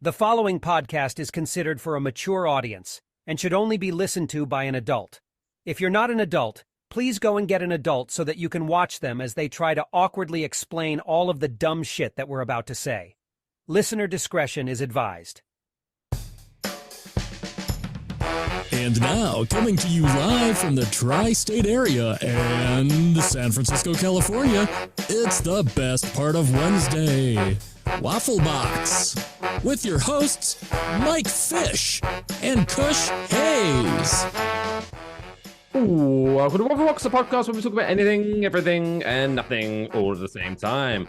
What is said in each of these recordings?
The following podcast is considered for a mature audience and should only be listened to by an adult. If you're not an adult, please go and get an adult so that you can watch them as they try to awkwardly explain all of the dumb shit that we're about to say. Listener discretion is advised. And now, coming to you live from the tri-state area and San Francisco, California, it's the best part of Wednesday, Waffle Box, with your hosts, Mike Fish and Kush Hayes. Welcome to Waffle Box, the podcast where we talk about anything, everything, and nothing all at the same time.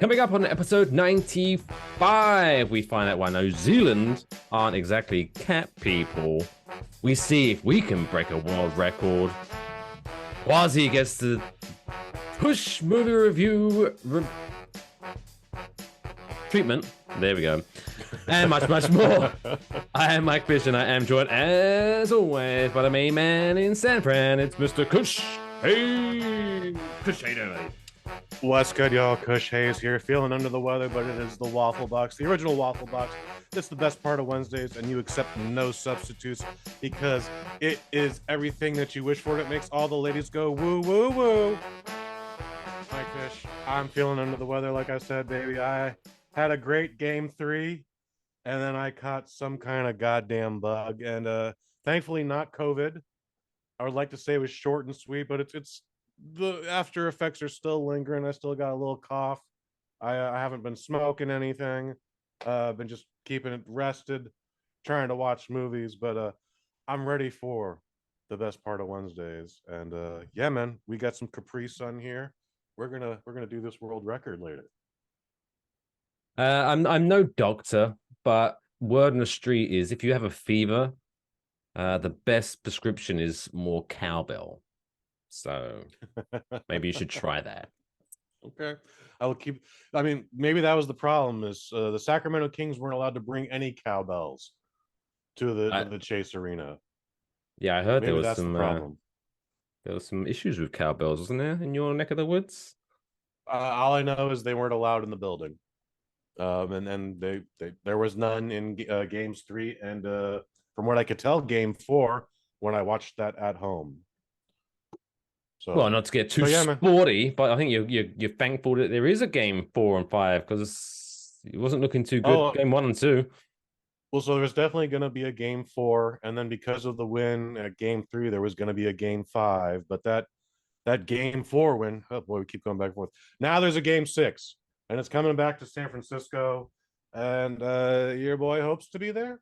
Coming up on episode 95, we find out why New Zealand aren't exactly cat people. We see if we can break a world record. Quasi gets the Kush movie review treatment. There we go. And much, much more. I am Mike Fish, and I am joined, as always, by the main man in San Fran. It's Mr. Kush. Hey! Kush, how you doing, mate? What's good, y'all? Kush Hayes here, feeling under the weather, but it is the Waffle Box, the original Waffle Box. It's the best part of Wednesdays, and you accept no substitutes because it is everything that you wish for. It makes all the ladies go woo, woo, woo. Mike Fish, I'm feeling under the weather, like I said, baby. I had a great game 3, and then I caught some kind of goddamn bug, and thankfully not COVID. I would like to say it was short and sweet, but it's the after effects are still lingering. I still got a little cough. I haven't been smoking anything. Been just keeping it rested, trying to watch movies, but I'm ready for the best part of Wednesdays. And yeah, man, we got some Capri Sun here. We're gonna do this world record later. I'm no doctor, but word on the street is if you have a fever, the best prescription is more cowbell. So maybe you should try that. Okay. I will keep. I mean, maybe that was the problem is the Sacramento Kings weren't allowed to bring any cowbells to the Chase Arena. Yeah, I heard Maybe there that's the problem. There was some issues with cowbells, wasn't there, in your neck of the woods? All I know is they weren't allowed in the building, and then they there was none in games 3 and from what I could tell, game 4 when I watched that at home. So, well, not to get too sporty, but I think you're thankful that there is a game 4 and 5 because it wasn't looking too good. Game 1 and 2. Well, so there's definitely going to be a game 4, and then because of the win at game 3, there was going to be a game 5. But that game 4 win, oh boy, we keep going back and forth. Now there's a game 6, and it's coming back to San Francisco, and your boy hopes to be there.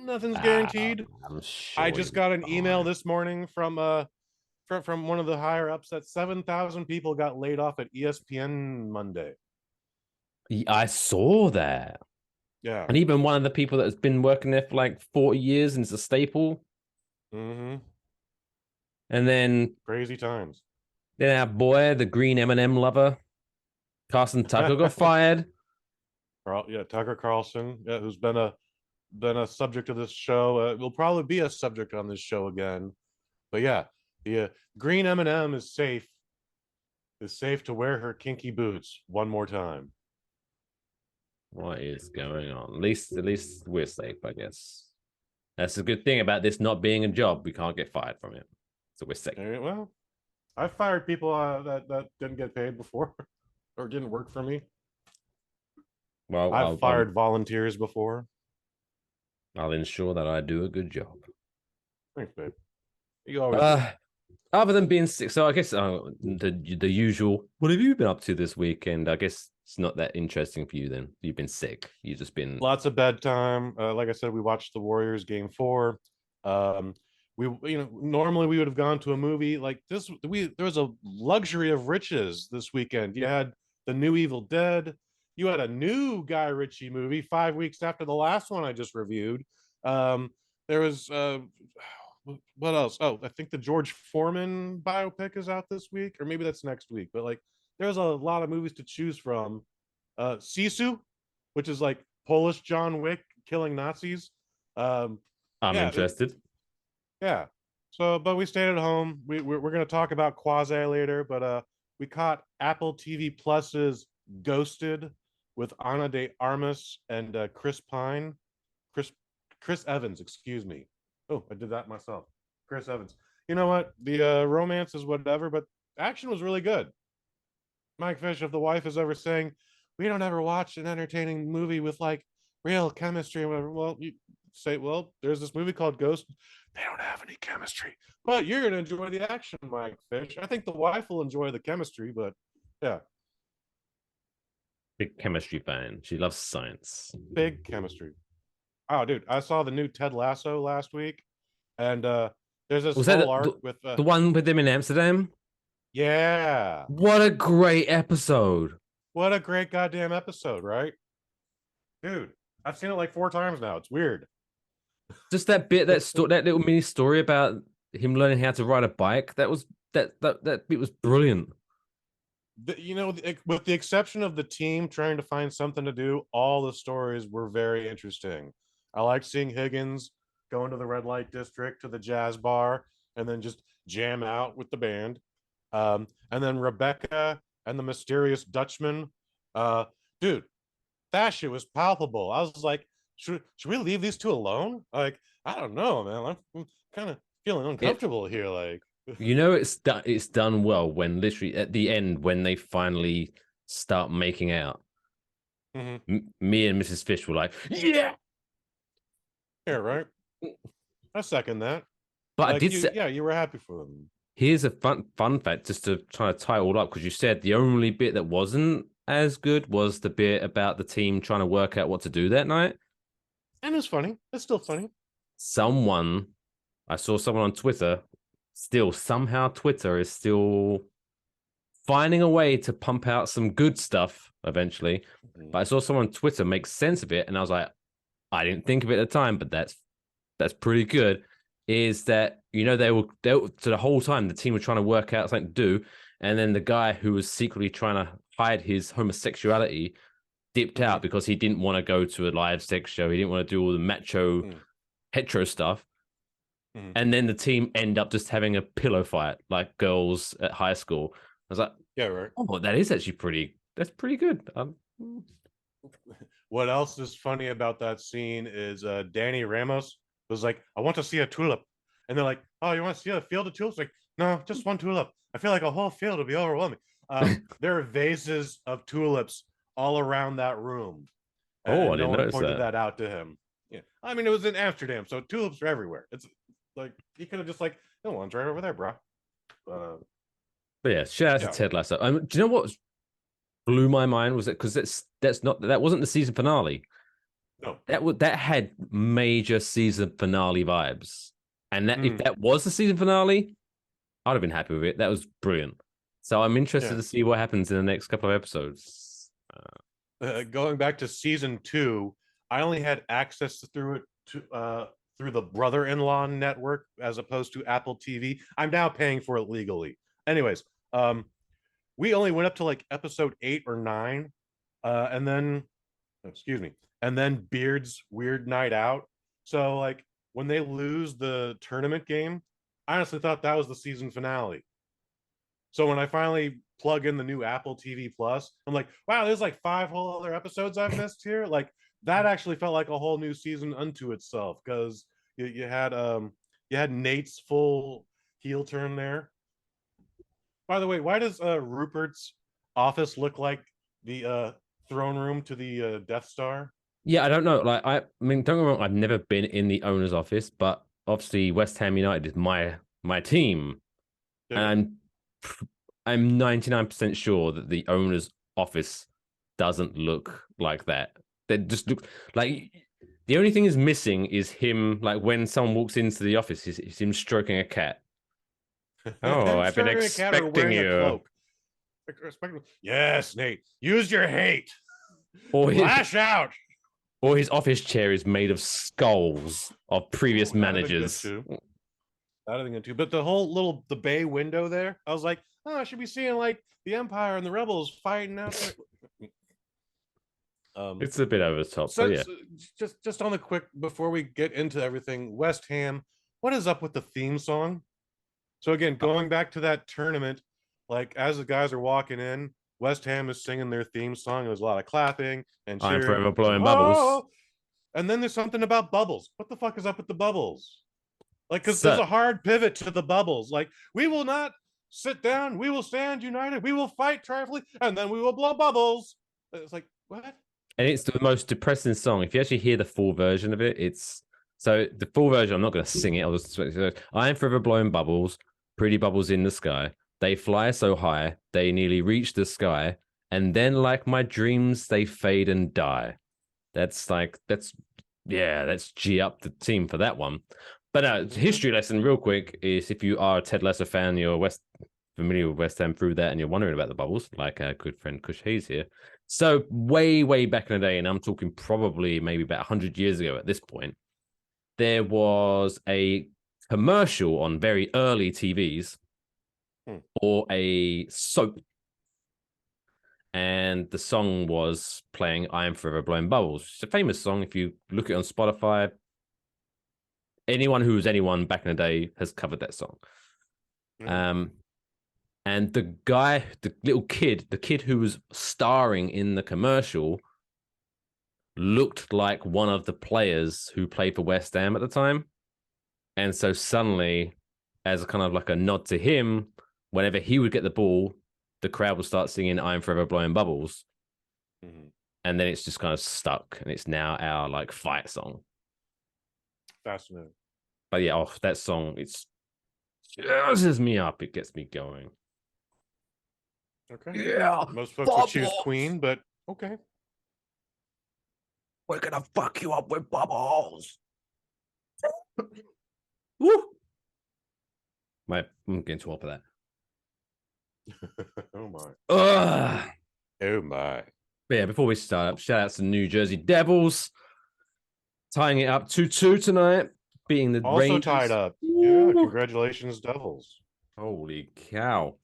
Nothing's guaranteed. Sure I just got an email this morning from one of the higher ups that 7,000 people got laid off at ESPN Monday. I saw that. Yeah. And even one of the people that has been working there for like 40 years and it's a staple. Mm-hmm. And then crazy times. Then our boy, the green M&M lover, Carson Tucker, got fired. Tucker Carlson, who's been a subject of this show. Will probably be a subject on this show again. But yeah. The green M&M is safe to wear her kinky boots one more time. What is going on? At least we're safe, I guess. That's a good thing about this not being a job. We can't get fired from it, so we're safe. Well, I fired people that didn't get paid before or didn't work for me. Well, I've fired volunteers before. I'll ensure that I do a good job. Thanks, babe. You always. Other than being sick, so I guess the usual. What have you been up to this weekend? I guess it's not that interesting for you. Then you've been sick. You've just been lots of bedtime. Like I said, we watched the Warriors game 4. We normally we would have gone to a movie like this. There was a luxury of riches this weekend. You had the new Evil Dead. You had a new Guy Ritchie movie 5 weeks after the last one I just reviewed. There was. What else? Oh, I think the George Foreman biopic is out this week, or maybe that's next week. But like, there's a lot of movies to choose from. Sisu, which is like Polish John Wick killing Nazis. I'm interested. Yeah. So, but we stayed at home. We're going to talk about Quasi later, but we caught Apple TV Plus's Ghosted, with Ana de Armas and Chris Pine, Chris Chris Evans, excuse me. Oh, I did that myself. Chris Evans. You know what? The romance is whatever, but action was really good. Mike Fish, if the wife is ever saying, "We don't ever watch an entertaining movie with like real chemistry," or whatever, well, you say, "Well, there's this movie called Ghost. They don't have any chemistry, but you're gonna enjoy the action, Mike Fish." I think the wife will enjoy the chemistry, but yeah, Big chemistry fan. She loves science. big chemistry. Oh, dude, I saw the new Ted Lasso last week, and there's this Was whole that arc with the one with them in Amsterdam? yeah, What a great episode. what a great goddamn episode, right? Dude, I've seen it like 4 times now. It's weird. Just that bit, that little mini story about him learning how to ride a bike. That bit was brilliant. With the exception of the team trying to find something to do, all the stories were very interesting. I liked seeing Higgins go into the red light district to the jazz bar and then just jam out with the band. And then Rebecca and the mysterious Dutchman. Dude, that shit was palpable. I was like, should we leave these two alone? Like, I don't know, man. I'm kind of feeling uncomfortable here. Like, It's done well when literally at the end when they finally start making out. Me and Mrs. Fish were like, yeah, right. I second that. But like, I did say, yeah, you were happy for them. Here's a fun fact, just to try to tie it all up, because you said the only bit that wasn't as good was the bit about the team trying to work out what to do that night. And it's funny. It's still funny. I saw someone on Twitter. Still, somehow Twitter is still finding a way to pump out some good stuff eventually. But I saw someone on Twitter make sense of it, and I was like, I didn't think of it at the time, but that's pretty good. Is that, they were so the whole time the team were trying to work out something to do, and then the guy who was secretly trying to hide his homosexuality dipped out because he didn't want to go to a live sex show. He didn't want to do all the macho hetero stuff. And then the team end up just having a pillow fight like girls at high school. I was like, yeah, right. Oh, that is actually that's pretty good. What else is funny about that scene is Danny Ramos was like, "I want to see a tulip," and they're like, "Oh, you want to see a field of tulips?" Like, "No, just one tulip. I feel like a whole field would be overwhelming." There are vases of tulips all around that room. Oh, I no didn't one notice pointed that out to him. Yeah, I mean, it was in Amsterdam, so tulips are everywhere. It's like he could have just like, "No one's right over there, bro." But yeah, shout out to Ted Lasso. Do you know what blew my mind was it because that wasn't the season finale. No, that had major season finale vibes, and that if that was the season finale, I'd have been happy with it. That was brilliant. So I'm interested to see what happens in the next couple of episodes. Going back to season 2, I only had access through the brother-in-law network as opposed to Apple TV. I'm now paying for it legally. Anyways, we only went up to like episode 8 or 9, and then Beard's Weird Night Out. So like when they lose the tournament game, I honestly thought that was the season finale. So when I finally plug in the new Apple TV Plus, I'm like, wow, there's like 5 whole other episodes I've missed here. Like that actually felt like a whole new season unto itself, because you had Nate's full heel turn there. By the way, why does Rupert's office look like the throne room to the Death Star? Yeah, I don't know. Like, I mean, don't get me wrong, I've never been in the owner's office, but obviously West Ham United is my team, and I'm 99% sure that the owner's office doesn't look like that. That just looks like the only thing is missing is him. Like when someone walks into the office, is him stroking a cat. Oh, I've been expecting you. Yes, Nate. Use your hate. Or lash out. Or his office chair is made of skulls of previous managers. That I think too. But the whole the bay window there, I was like, oh, I should be seeing like the Empire and the Rebels fighting out there. It's a bit over the top. So, yeah. Just on the quick before we get into everything, West Ham, what is up with the theme song? So again, going back to that tournament, like as the guys are walking in, West Ham is singing their theme song. There's a lot of clapping and I'm cheering. forever blowing Whoa! bubbles. And then there's something about bubbles. What the fuck is up with the bubbles? Like, because So- there's a hard pivot to the bubbles. Like, we will not sit down. We will stand united. We will fight triumphantly, and then we will blow bubbles. It's like, what? And it's the most depressing song. If you actually hear the full version of it, it's so the full version. I'm not going to sing it. I'll just I am forever blowing bubbles, pretty bubbles in the sky. They fly so high, they nearly reach the sky, and then, like my dreams, they fade and die. That's G up the team for that one. But history lesson, real quick, is if you are a Ted Lasso fan, you're familiar with West Ham through that, and you're wondering about the bubbles, like our good friend Kush Hayes here. So way, way back in the day, and I'm talking probably maybe about 100 years ago at this point, there was a commercial on very early TVs or a soap. And the song was playing I Am Forever Blowing Bubbles. It's a famous song. If you look it on Spotify, anyone who's anyone back in the day has covered that song. And the guy, the kid who was starring in the commercial looked like one of the players who played for West Ham at the time. And so suddenly, as a kind of like a nod to him, whenever he would get the ball, the crowd would start singing I'm Forever Blowing Bubbles. And then it's just kind of stuck. And it's now our like fight song. Fascinating. But yeah, that song, it's jazzes me up. It gets me going. Okay. Yeah. Most folks would choose Queen, but okay. We're gonna fuck you up with bubbles. Woo! I'm getting too old for that. Oh my. Ugh. Oh my. But yeah, before we start up, shout out to New Jersey Devils. Tying it up 2-2 tonight. Beating the also Rangers. Tied up. Yeah, congratulations, Devils. Holy cow.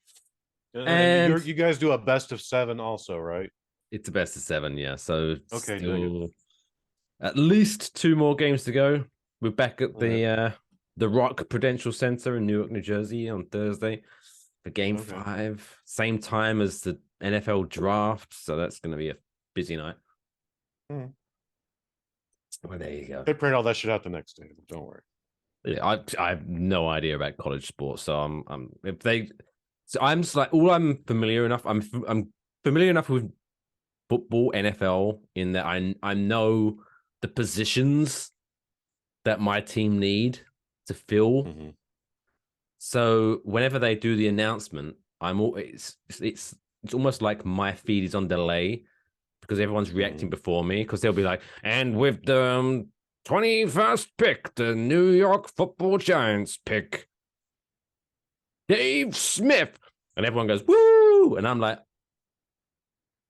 And you guys do a best of 7 also, right? It's a best of 7, yeah. So okay, still at least 2 more games to go. We're back at the Rock Prudential Center in Newark, New Jersey on Thursday for Game 5. Same time as the NFL draft, so that's going to be a busy night. Well, there you go. They print all that shit out the next day. Don't worry. Yeah, I have no idea about college sports, so I'm just like all I'm familiar enough. I'm familiar enough with football, NFL, in that I know the positions that my team need to fill. So whenever they do the announcement, it's almost like my feed is on delay because everyone's reacting before me, because they'll be like, and with the 21st pick, the New York Football Giants pick Dave Smith, and everyone goes woo, and I'm like,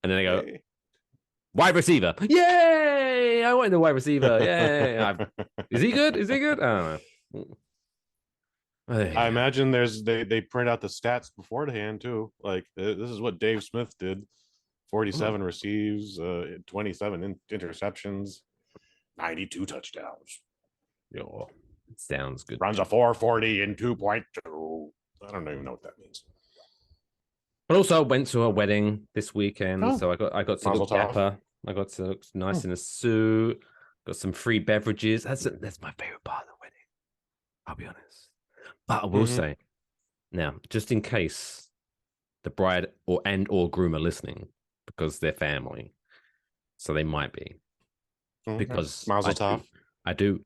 and then they go wide receiver, yay! I want the wide receiver, yay! Is he good? I don't know. I imagine they print out the stats beforehand too. Like this is what Dave Smith did: 47 receives, 27 interceptions, 92 touchdowns. Yo, sounds good. Runs a 4.40 in 2.2. I don't even know what that means. But also went to a wedding this weekend, so I got to look dapper. I got to look nice in a suit. Got some free beverages. That's my favorite part of the wedding. I'll be honest. But I will say, now, just in case the bride or groom are listening, because they're family, so they might be. Because I do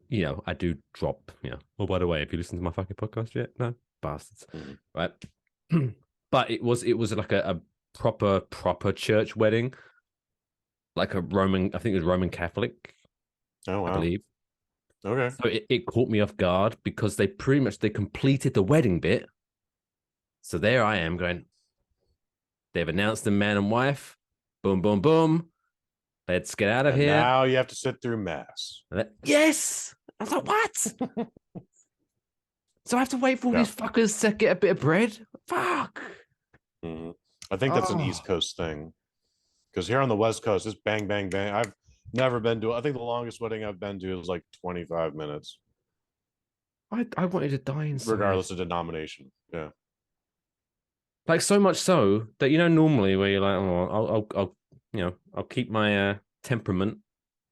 drop, oh, by the way, have you listened to my fucking podcast yet? No, bastards. Right. But it was like a proper church wedding, like I think it was Roman Catholic. Oh wow. I believe. Okay. So it caught me off guard because they completed the wedding bit. So there I am going, they've announced the man and wife. Boom, boom, boom. Let's get out of here. Now you have to sit through mass. Yes. I was like, what? So I have to wait for all these fuckers to get a bit of bread? Fuck. I think that's an East Coast thing. Because here on the West Coast, it's bang, bang, bang. I've never been to, I think the longest wedding I've been to is like 25 minutes. I wanted to die inside. Regardless of denomination. Yeah. Like so much so that normally where you're like, oh, I'll keep my temperament.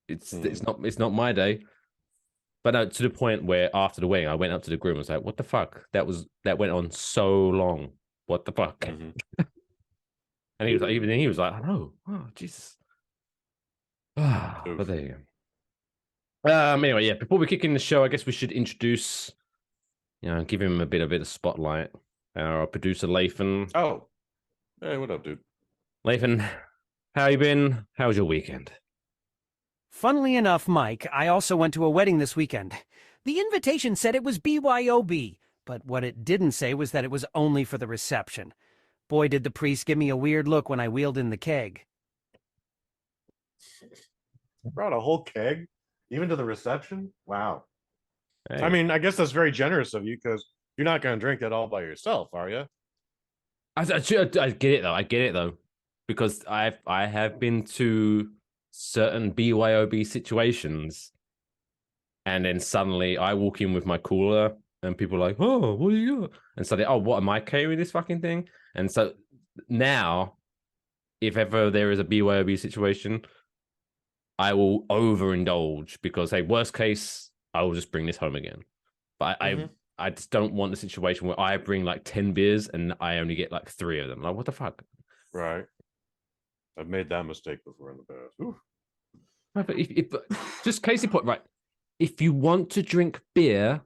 It's not my day. But no, to the point where after the wedding, I went up to the groom and was like, "What the fuck? That went on so long. What the fuck?" Mm-hmm. And he was like, even then he was like, "I know. Oh, Jesus." But there you go. Anyway, yeah. Before we kick in the show, I guess we should introduce, give him a bit of spotlight. Our producer Lathan. Oh, hey, what up, dude? Lathan, how you been? How was your weekend? Funnily enough, Mike, I also went to a wedding this weekend. The invitation said it was BYOB, but what it didn't say was that it was only for the reception. Boy, did the priest give me a weird look when I wheeled in the keg. Brought a whole keg, even to the reception? Wow. Hey. I mean, I guess that's very generous of you because you're not going to drink that all by yourself, are you? I get it though. I get it though, because I have been to certain BYOB situations, and then suddenly I walk in with my cooler, and people are like, "Oh, what do you got?" And suddenly, "Oh, what am I carrying this fucking thing?" And so now, if ever there is a BYOB situation, I will overindulge because, hey, worst case, I will just bring this home again. But I just don't want the situation where I bring like 10 beers and I only get like 3 of them. Like, what the fuck? Right. I've made that mistake before in the past. Ooh. Right, but if just case in point, right? If you want to drink beer,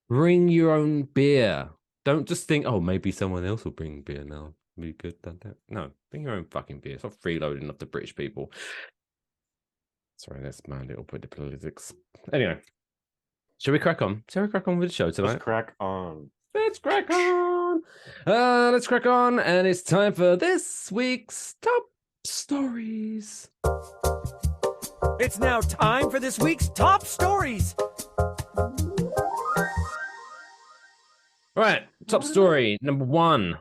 bring your own beer. Don't just think, oh, maybe someone else will bring beer now. Be good, done that. No, bring your own fucking beer. Stop freeloading off the British people. Sorry, that's my little bit of politics. Anyway, shall we crack on? Shall we crack on with the show tonight? Let's crack on. Let's crack on. Let's crack on, and it's time for this week's top stories. It's now time for this week's top stories. All right, top story number 1.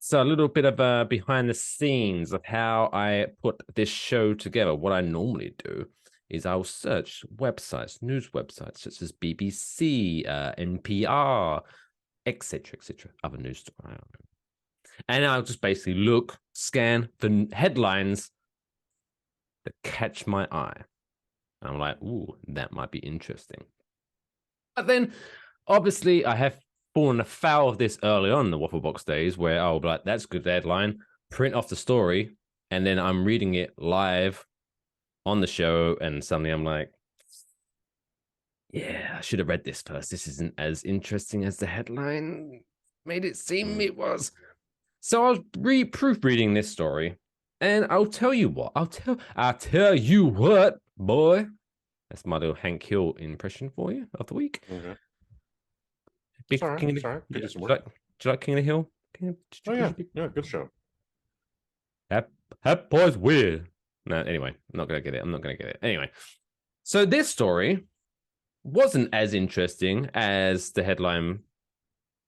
So a little bit of behind the scenes of how I put this show together. What I normally do is I'll search websites, news websites such as BBC, NPR, etc., other news stories. And I'll just basically look, scan the headlines that catch my eye. And I'm like, ooh, that might be interesting. But then, obviously, I have fallen afoul of this early on in the Waffle Box days where I'll be like, that's a good headline, print off the story, and then I'm reading it live on the show, and suddenly I'm like, yeah, I should have read this first. This isn't as interesting as the headline made it seem it was. So I was proofreading this story, and I'll tell you what. I'll tell you what, boy. That's my little Hank Hill impression for you of the week. Okay. Big Sorry, King of the, sorry. do you like King of the Hill? Oh, yeah. Yeah, good show. That boy's weird. No, anyway, I'm not going to get it. Anyway, so this story wasn't as interesting as the headline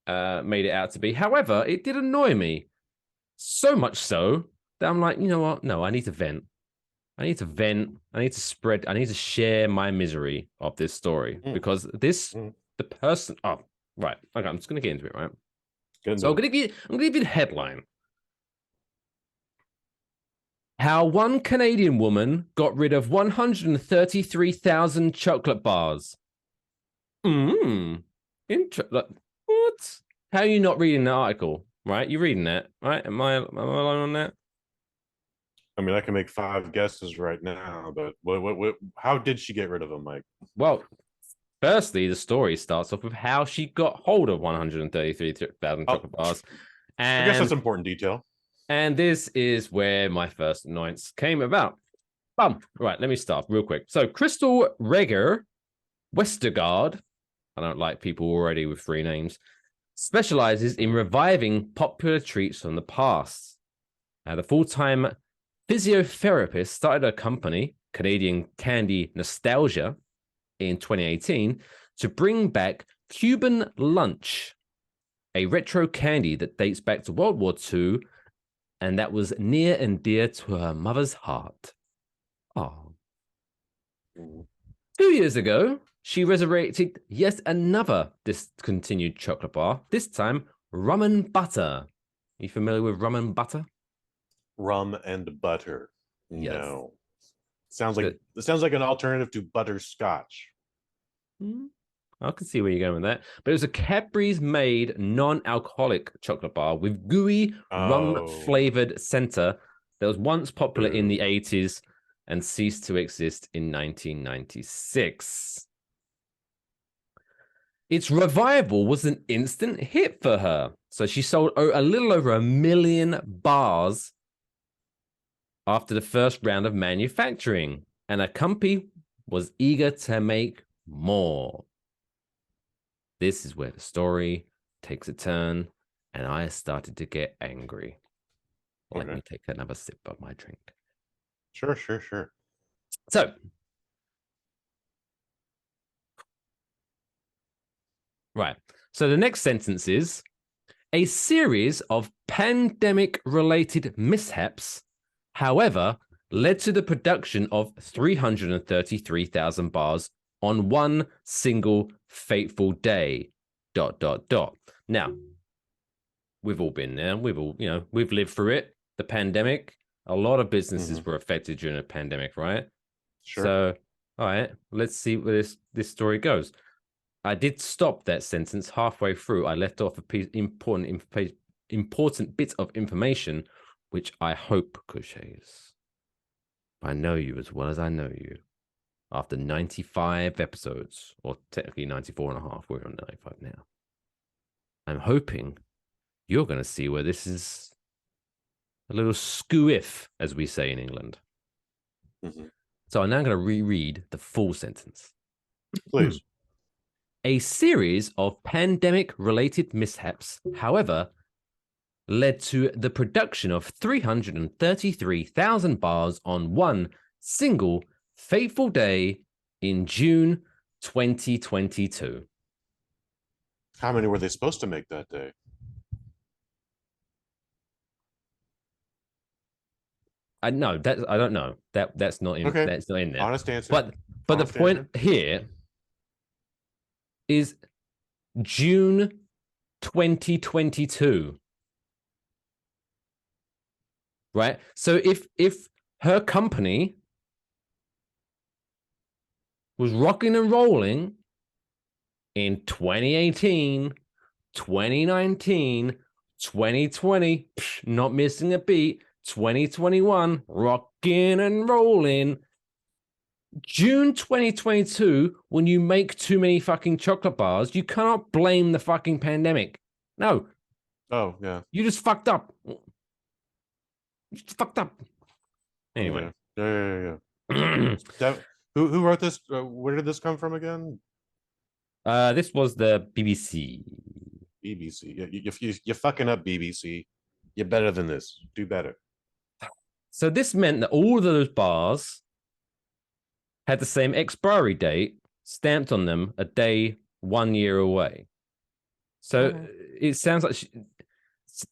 made it out to be. However, it did annoy me. So much so that I'm like, you know what? No, I need to vent. I need to share my misery of this story because the person, right. Okay, I'm just going to get into it, right? So I'm going to give you the headline. How one Canadian woman got rid of 133,000 chocolate bars. What? How are you not reading the article? Right? You're reading that, right? Am I alone on that? I mean, I can make 5 guesses right now, but what how did she get rid of them, Mike? Well, firstly, the story starts off with how she got hold of 133,000 chocolate bars. And I guess that's important detail. And this is where my first annoyance came about. Right, let me start real quick. So, Crystal Reger Westergaard, I don't like people already with 3 names, specializes in reviving popular treats from the past. The full-time physiotherapist started a company, Canadian Candy Nostalgia, in 2018 to bring back Cuban Lunch, a retro candy that dates back to World War II and that was near and dear to her mother's heart. Oh. 2 years ago, she resurrected yet another discontinued chocolate bar, this time rum and butter. you familiar with rum and butter? Rum and butter. Yes. No. It sounds like an alternative to butterscotch. I can see where you're going with that. But it was a Cadbury's made non-alcoholic chocolate bar with gooey rum-flavored center that was once popular in the 80s and ceased to exist in 1996. Its revival was an instant hit for her. So she sold a little over 1 million bars after the first round of manufacturing, and her company was eager to make more. This is where the story takes a turn, and I started to get angry. Let me take another sip of my drink. Sure. So, right. So the next sentence is, a series of pandemic-related mishaps, however, led to the production of 333,000 bars on one single fateful day. ... Now, we've all been there. We've lived through it. The pandemic. A lot of businesses were affected during the pandemic, right? Sure. So, all right, let's see where this story goes. I did stop that sentence halfway through. I left off important bit of information, which I hope, Kush Hayes, I know you as well as I know you. After 95 episodes, or technically 94 and a half, we're on 95 now. I'm hoping you're going to see where this is a little skew-if, as we say in England. So I'm now going to reread the full sentence. Please. A series of pandemic-related mishaps, however, led to the production of 333,000 bars on one single fateful day in June 2022. How many were they supposed to make that day? I don't know. That's not in. Okay. That's not in there. Honest answer. But Honest the point answer. here is June 2022. Right? So if her company was rocking and rolling in 2018, 2019, 2020, not missing a beat, 2021, rocking and rolling. June 2022, when you make too many fucking chocolate bars, you cannot blame the fucking pandemic. No. Oh, yeah. You just fucked up. You just fucked up. Anyway. Yeah. Who wrote this? Where did this come from again? This was the BBC. BBC. You're fucking up, BBC. You're better than this. Do better. So this meant that all of those bars had the same expiry date stamped on them, a day 1 year away. So it sounds like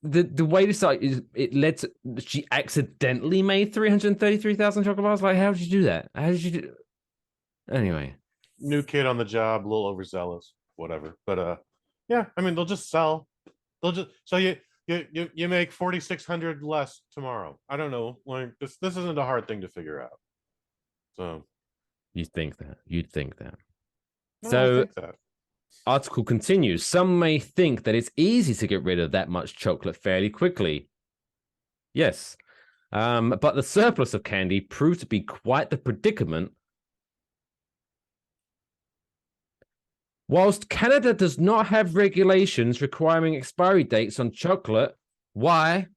the way this is, it led to she accidentally made 333,000 chocolate bars. Like, how did you do that? How did you do? Anyway, New kid on the job, a little overzealous, whatever. But yeah, I mean, they'll just sell. They'll just so you make 4,600 less tomorrow. I don't know. Like this isn't a hard thing to figure out. So you'd think that. no, So I think that. article continues. Some may think that it's easy to get rid of that much chocolate fairly quickly. Yes. But the surplus of candy proved to be quite the predicament. Whilst Canada does not have regulations requiring expiry dates on chocolate, why?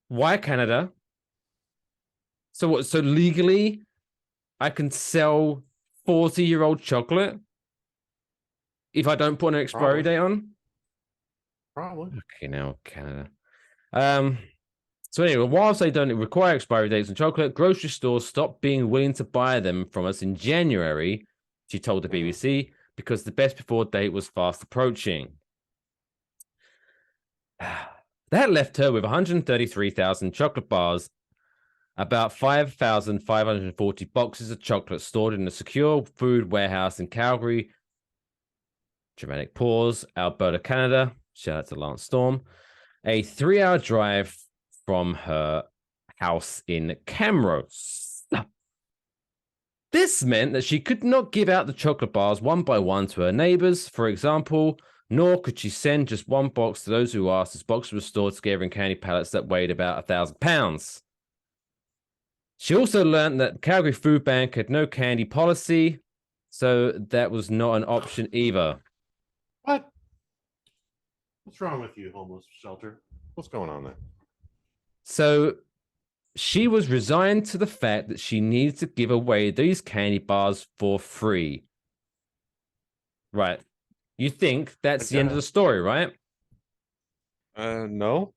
Why Canada? So what? So legally, I can sell 40-year-old chocolate if I don't put an expiry date on? Probably. Okay, now Canada. So anyway, whilst they don't require expiry dates on chocolate, grocery stores stopped being willing to buy them from us in January, she told the BBC, because the best before date was fast approaching. That left her with 133,000 chocolate bars, about 5,540 boxes of chocolate stored in a secure food warehouse in Calgary. Dramatic pause. Alberta, Canada. Shout out to Lance Storm. a 3-hour drive from her house in Camrose. This meant that she could not give out the chocolate bars one by one to her neighbors, for example, nor could she send just one box to those who asked, as boxes were stored together in candy pallets that weighed about 1,000 pounds. She also learned that the Calgary Food Bank had no candy policy, so that was not an option either. What? What's wrong with you, homeless shelter? What's going on there? So she was resigned to the fact that she needed to give away these candy bars for free. Right. You think that's the end of the story, right? No.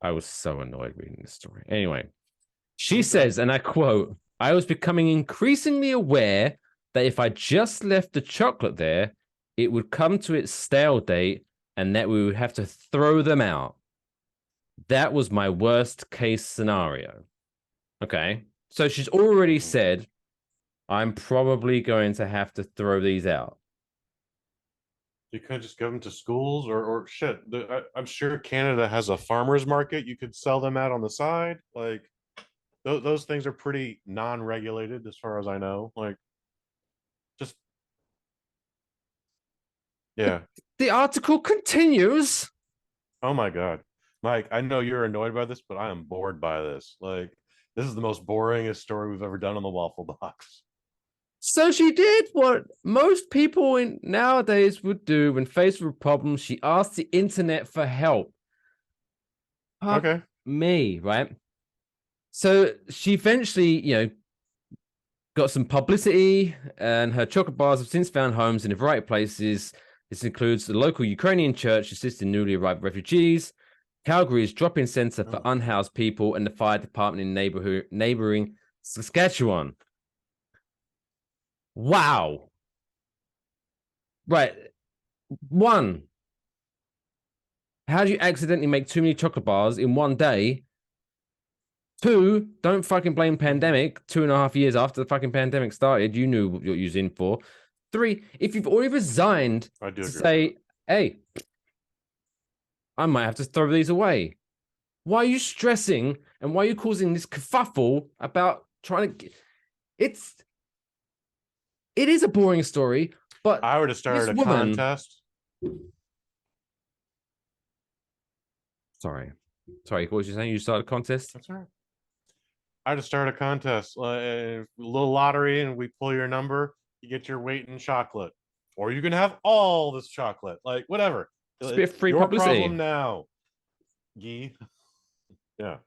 I was so annoyed reading this story. Anyway, she says, and I quote, "I was becoming increasingly aware that if I just left the chocolate there, it would come to its stale date and that we would have to throw them out. That was my worst case scenario." Okay. So she's already said, I'm probably going to have to throw these out. You couldn't just give them to schools or shit. I'm sure Canada has a farmer's market. You could sell them out on the side. Like, those things are pretty non-regulated as far as I know. Like, just, yeah. The article continues. Oh my God. Mike, I know you're annoyed by this, but I am bored by this. Like, this is the most boringest story we've ever done on the Waffle Box. So she did what most people nowadays would do when faced with problems. She asked the internet for help. Okay. Me, right? So she eventually, got some publicity, and her chocolate bars have since found homes in a variety of places. This includes the local Ukrainian church assisting newly arrived refugees, Calgary's drop-in center for unhoused people, and the fire department in neighboring Saskatchewan. Wow. Right. One, how do you accidentally make too many chocolate bars in one day? Two, don't fucking blame pandemic. 2.5 years after the fucking pandemic started, you knew what you was in for. Three, if you've already resigned to say, hey, I might have to throw these away. Why are you stressing and why are you causing this kerfuffle about trying to... It is a boring story, but I would have started a contest. Sorry, what was you saying? You started a contest? That's all right. I just start a contest, a little lottery, and we pull your number. You get your weight in chocolate, or you can have all this chocolate, like whatever. Just be a free your publicity. problem now, Gee. Yeah.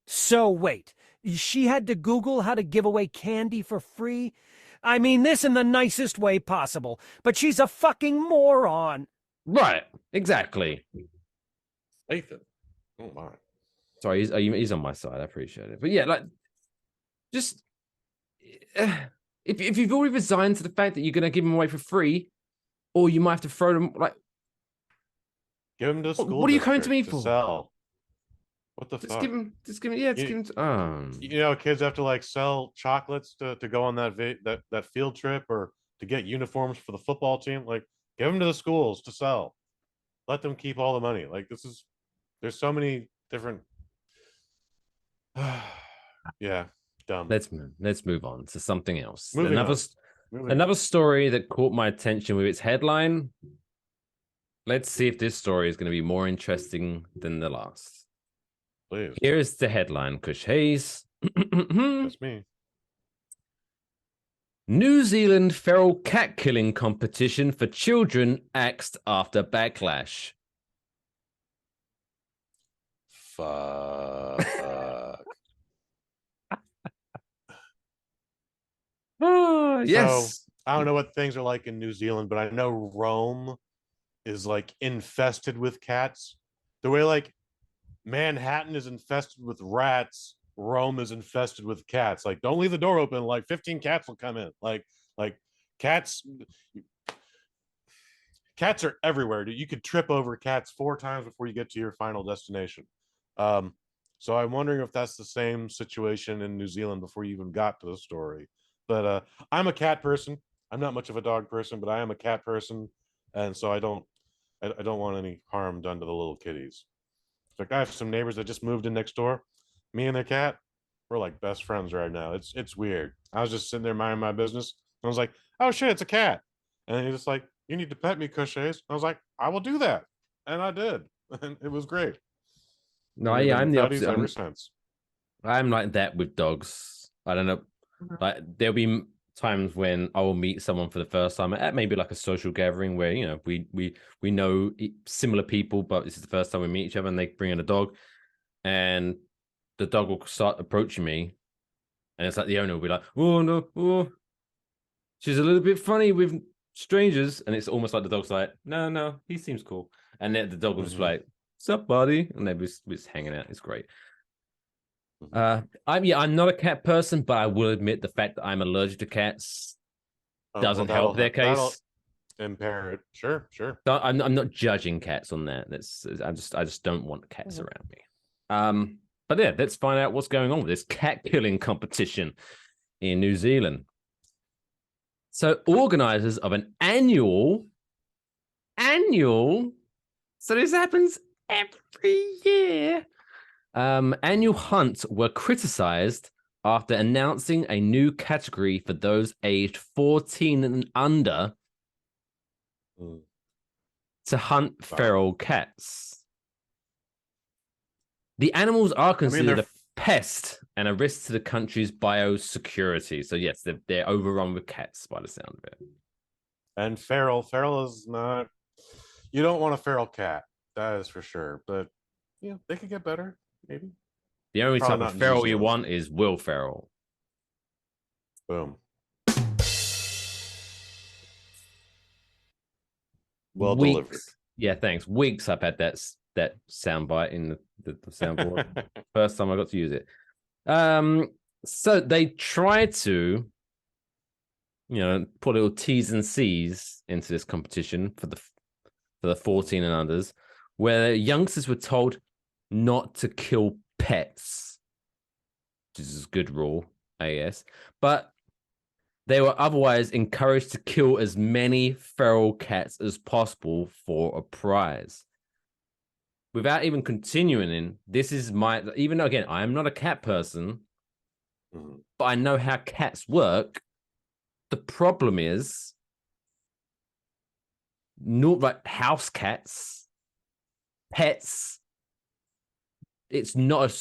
So wait, she had to Google how to give away candy for free? I mean this in the nicest way possible, but she's a fucking moron. Right, exactly. Nathan. Oh my. Sorry, he's on my side. I appreciate it. But yeah, like, just if you've already resigned to the fact that you're going to give them away for free, or you might have to throw them, like, give them to school. What are you coming to me for? Sell. What the just fuck? Give them. Yeah, just give them. Kids have to like sell chocolates to go on that field trip or to get uniforms for the football team. Like, give them to the schools to sell. Let them keep all the money. Like, there's so many different. Yeah, dumb. Let's move on to something else. Moving Another story that caught my attention with its headline. Let's see if this story is going to be more interesting than the last. Please. Here is the headline, Kush Hayes. That's me. New Zealand feral cat killing competition for children axed after backlash. Fuck. Yes. So, I don't know what things are like in New Zealand, but I know Rome is like infested with cats. The way like Manhattan is infested with rats, Rome is infested with cats. Like, don't leave the door open. Like 15 cats will come in. Like cats are everywhere. You could trip over cats 4 times before you get to your final destination. So I'm wondering if that's the same situation in New Zealand before you even got to the story. But I'm a cat person. I'm not much of a dog person, but I am a cat person, and so I don't I don't want any harm done to the little kitties. Like I have some neighbors that just moved in next door. Me and their cat, we're like best friends right now. It's weird. I was just sitting there minding my business. I was like, oh shit, it's a cat. And he's just like, you need to pet me, Kush. I was like, I will do that. And I did. And it was great. No, We've yeah, been I'm the buddies opposite. ever since. I'm like that with dogs. I don't know. Like there'll be times when I will meet someone for the first time at maybe like a social gathering where we know similar people, but this is the first time we meet each other, and they bring in a dog, and the dog will start approaching me, and it's like the owner will be like, "Oh no, oh, she's a little bit funny with strangers," and it's almost like the dog's like, "No, he seems cool," and then the dog will just be like, "What's up, buddy?" and they're just hanging out. It's great. I'm not a cat person, but I will admit the fact that I'm allergic to cats doesn't help their That'll case. impair it. Sure. I'm not judging cats on that. I just don't want cats around me. But yeah, let's find out what's going on with this cat killing competition in New Zealand. So, organizers of an annual, so this happens every year. Annual hunts were criticized after announcing a new category for those aged 14 and under to hunt feral cats. The animals are considered a pest and a risk to the country's biosecurity. So yes, they're overrun with cats by the sound of it. And feral is not. You don't want a feral cat, that is for sure. But yeah, they could get better, maybe. The only Probably type not of in feral New you Zealand. want is Will Ferrell. Boom. Well delivered. Yeah, thanks. Weeks I've had that soundbite in the soundboard. First time I got to use it. So they try to, put little T's and C's into this competition for the 14 and unders, where youngsters were told not to kill pets, which is a good rule, I guess. But they were otherwise encouraged to kill as many feral cats as possible for a prize. Without even continuing in, this is even though, again, I am not a cat person, but I know how cats work. The problem is, not like house cats, pets. It's not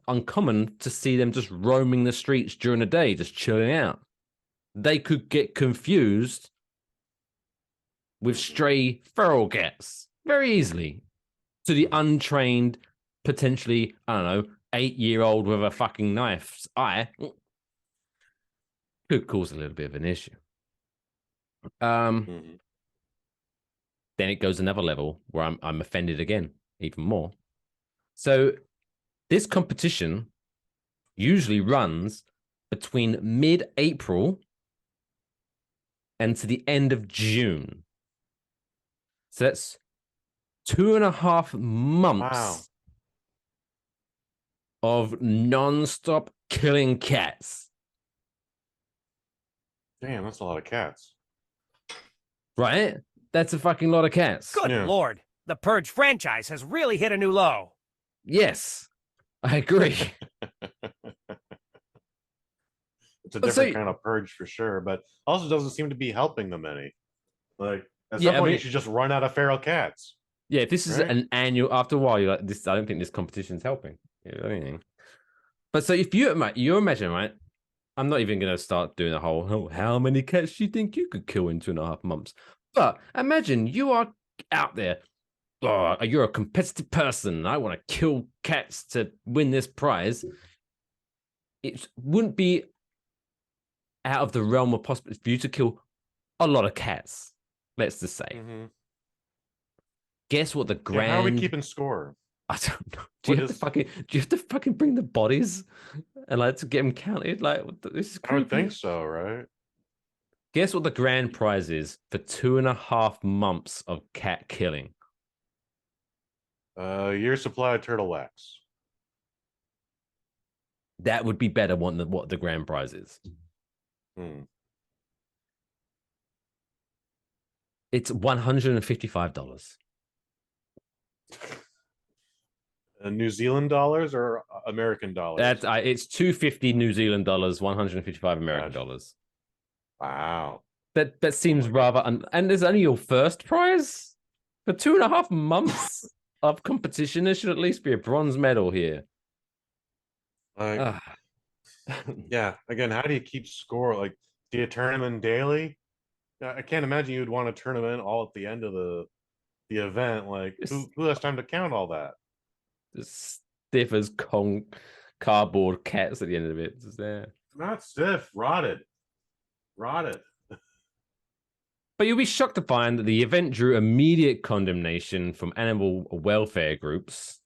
uncommon to see them just roaming the streets during the day, just chilling out. They could get confused with stray feral cats very easily to the untrained, potentially, I don't know, 8-year-old with a fucking knife's eye. Could cause a little bit of an issue. Then it goes another level where I'm offended again, even more. So this competition usually runs between mid-April and to the end of June. So that's 2.5 months of non-stop killing cats. Damn, that's a lot of cats. Right? That's a fucking lot of cats. Good Lord. The Purge franchise has really hit a new low. Yes, I agree. It's a different kind of purge for sure, but also doesn't seem to be helping them any. Like, at some point, you should just run out of feral cats. Yeah, if this is an annual, after a while, you're like, I don't think this competition's helping. Anything. But so if you imagine, right? I'm not even going to start doing a whole, how many cats do you think you could kill in 2.5 months? But imagine you are out there. Oh, you're a competitive person. I want to kill cats to win this prize. It wouldn't be out of the realm of possibility for you to kill a lot of cats. Let's just say. Guess what the grand? How are we keeping score? I don't know. Do you have to fucking bring the bodies and to get them counted? Like, this is creepy. I would think so, right? Guess what the grand prize is for 2.5 months of cat killing? Year supply of turtle wax. That would be better than what the grand prize is. It's $155. New Zealand dollars or American dollars? That's it's 250 New Zealand dollars, 155 American dollars. Wow. That seems rather and there's only your first prize for 2.5 months of competition. There should at least be a bronze medal here. Yeah. Again, how do you keep score? Like, do you turn them in daily? I can't imagine you'd want to turn them in all at the end of the event. Like, who has time to count all that? Just stiff as cardboard cats at the end of it. Just there. Not stiff, rotted. But you'll be shocked to find that the event drew immediate condemnation from animal welfare groups.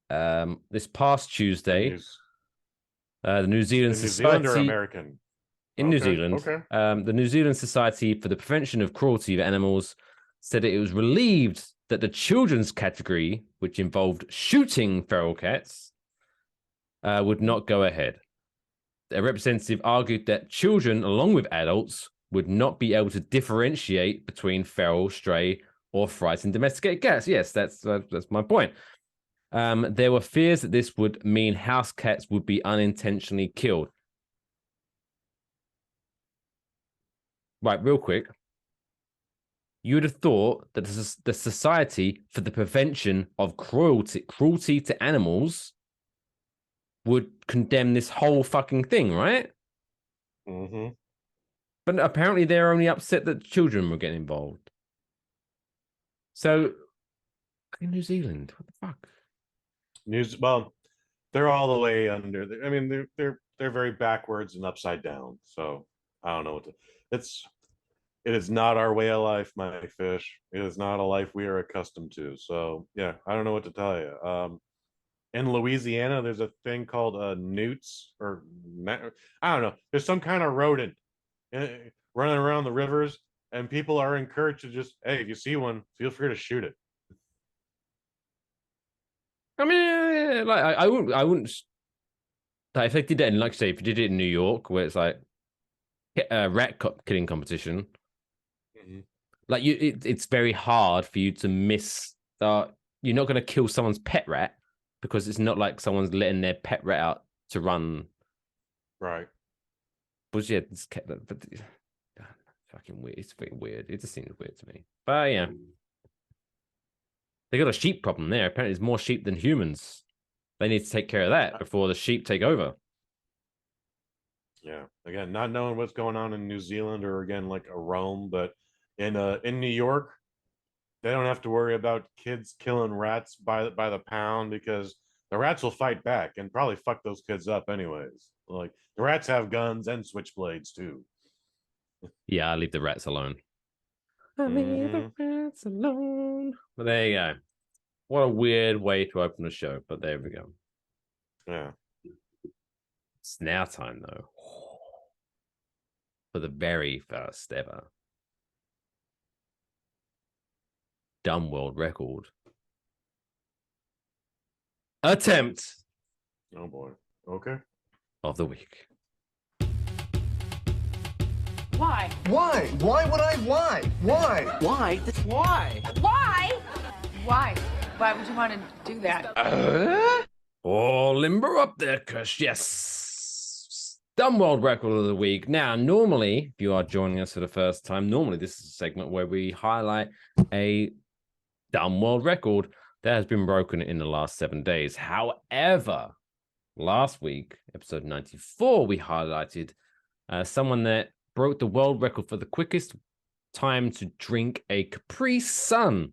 This past Tuesday, the New Zealand Society... New Zealand or American? In New Zealand. Okay. The New Zealand Society for the Prevention of Cruelty to Animals said it was relieved that the children's category, which involved shooting feral cats, would not go ahead. A representative argued that children, along with adults, would not be able to differentiate between feral, stray, or frightened domesticated cats. Yes, that's my point. There were fears that this would mean house cats would be unintentionally killed. Right, real quick. You would have thought that the Society for the Prevention of Cruelty to Animals would condemn this whole fucking thing, right? Mm-hmm. But apparently they're only upset that children were getting involved. So, in New Zealand, what the fuck? Well, they're all the way under. I mean, they're very backwards and upside down. So I don't know what to. It is not our way of life, my fish. It is not a life we are accustomed to. So yeah, I don't know what to tell you. In Louisiana, there's a thing called newts, or I don't know. There's some kind of rodent running around the rivers, and people are encouraged to just, hey, if you see one, feel free to shoot it. I mean, like I wouldn't. Like, if they did that, in, like say, if you did it in New York, where it's like a rat killing competition, like it's very hard for you to miss. You're not going to kill someone's pet rat because it's not like someone's letting their pet rat out to run. Right. But yeah, it's but fucking weird. It's very weird. It just seems weird to me. But yeah, they got a sheep problem there. Apparently, there's more sheep than humans. They need to take care of that before the sheep take over. Yeah. Again, not knowing what's going on in New Zealand or again like a Rome, but in New York, they don't have to worry about kids killing rats by the pound because the rats will fight back and probably fuck those kids up anyways. Like the rats have guns and switchblades too. Yeah, I leave the rats alone. I leave the rats alone. But there you go. What a weird way to open the show, but there we go. Yeah. It's now time though. For the very first ever dumb world record attempt. Oh boy. Okay. Of the week. Why? Why? Why would I? Why? Why? Why? Why? Why? Why? Why would you want to do that? Oh, limber up there, Kush. Yes. Dumb world record of the week. Now, normally, if you are joining us for the first time, normally this is a segment where we highlight a dumb world record that has been broken in the last 7 days. However, last week, episode 94, we highlighted someone that broke the world record for the quickest time to drink a Capri Sun,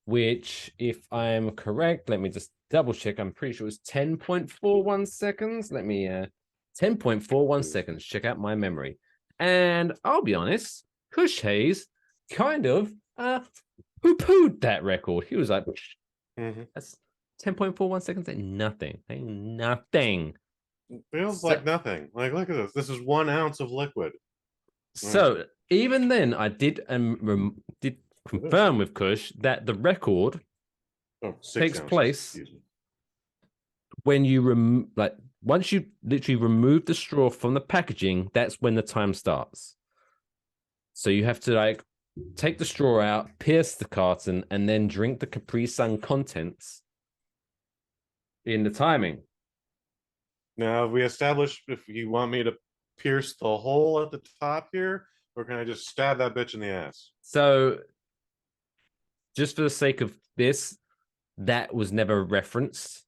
which, if I'm correct, let me just double check. I'm pretty sure it was 10.41 seconds. Let me 10.41 seconds. Check out my memory. And I'll be honest, Kush Hayes kind of poo-pooed that record. He was like, that's 10.41 seconds. Ain't nothing. Ain't nothing. Feels like nothing. Like, look at this. This is 1 ounce of liquid. So even then, I did confirm with Kush that the record takes place when you once you literally remove the straw from the packaging. That's when the time starts. So you have to take the straw out, pierce the carton, and then drink the Capri Sun contents in the timing. Now, we established if you want me to pierce the hole at the top here, or can I just stab that bitch in the ass? So, just for the sake of this, that was never referenced.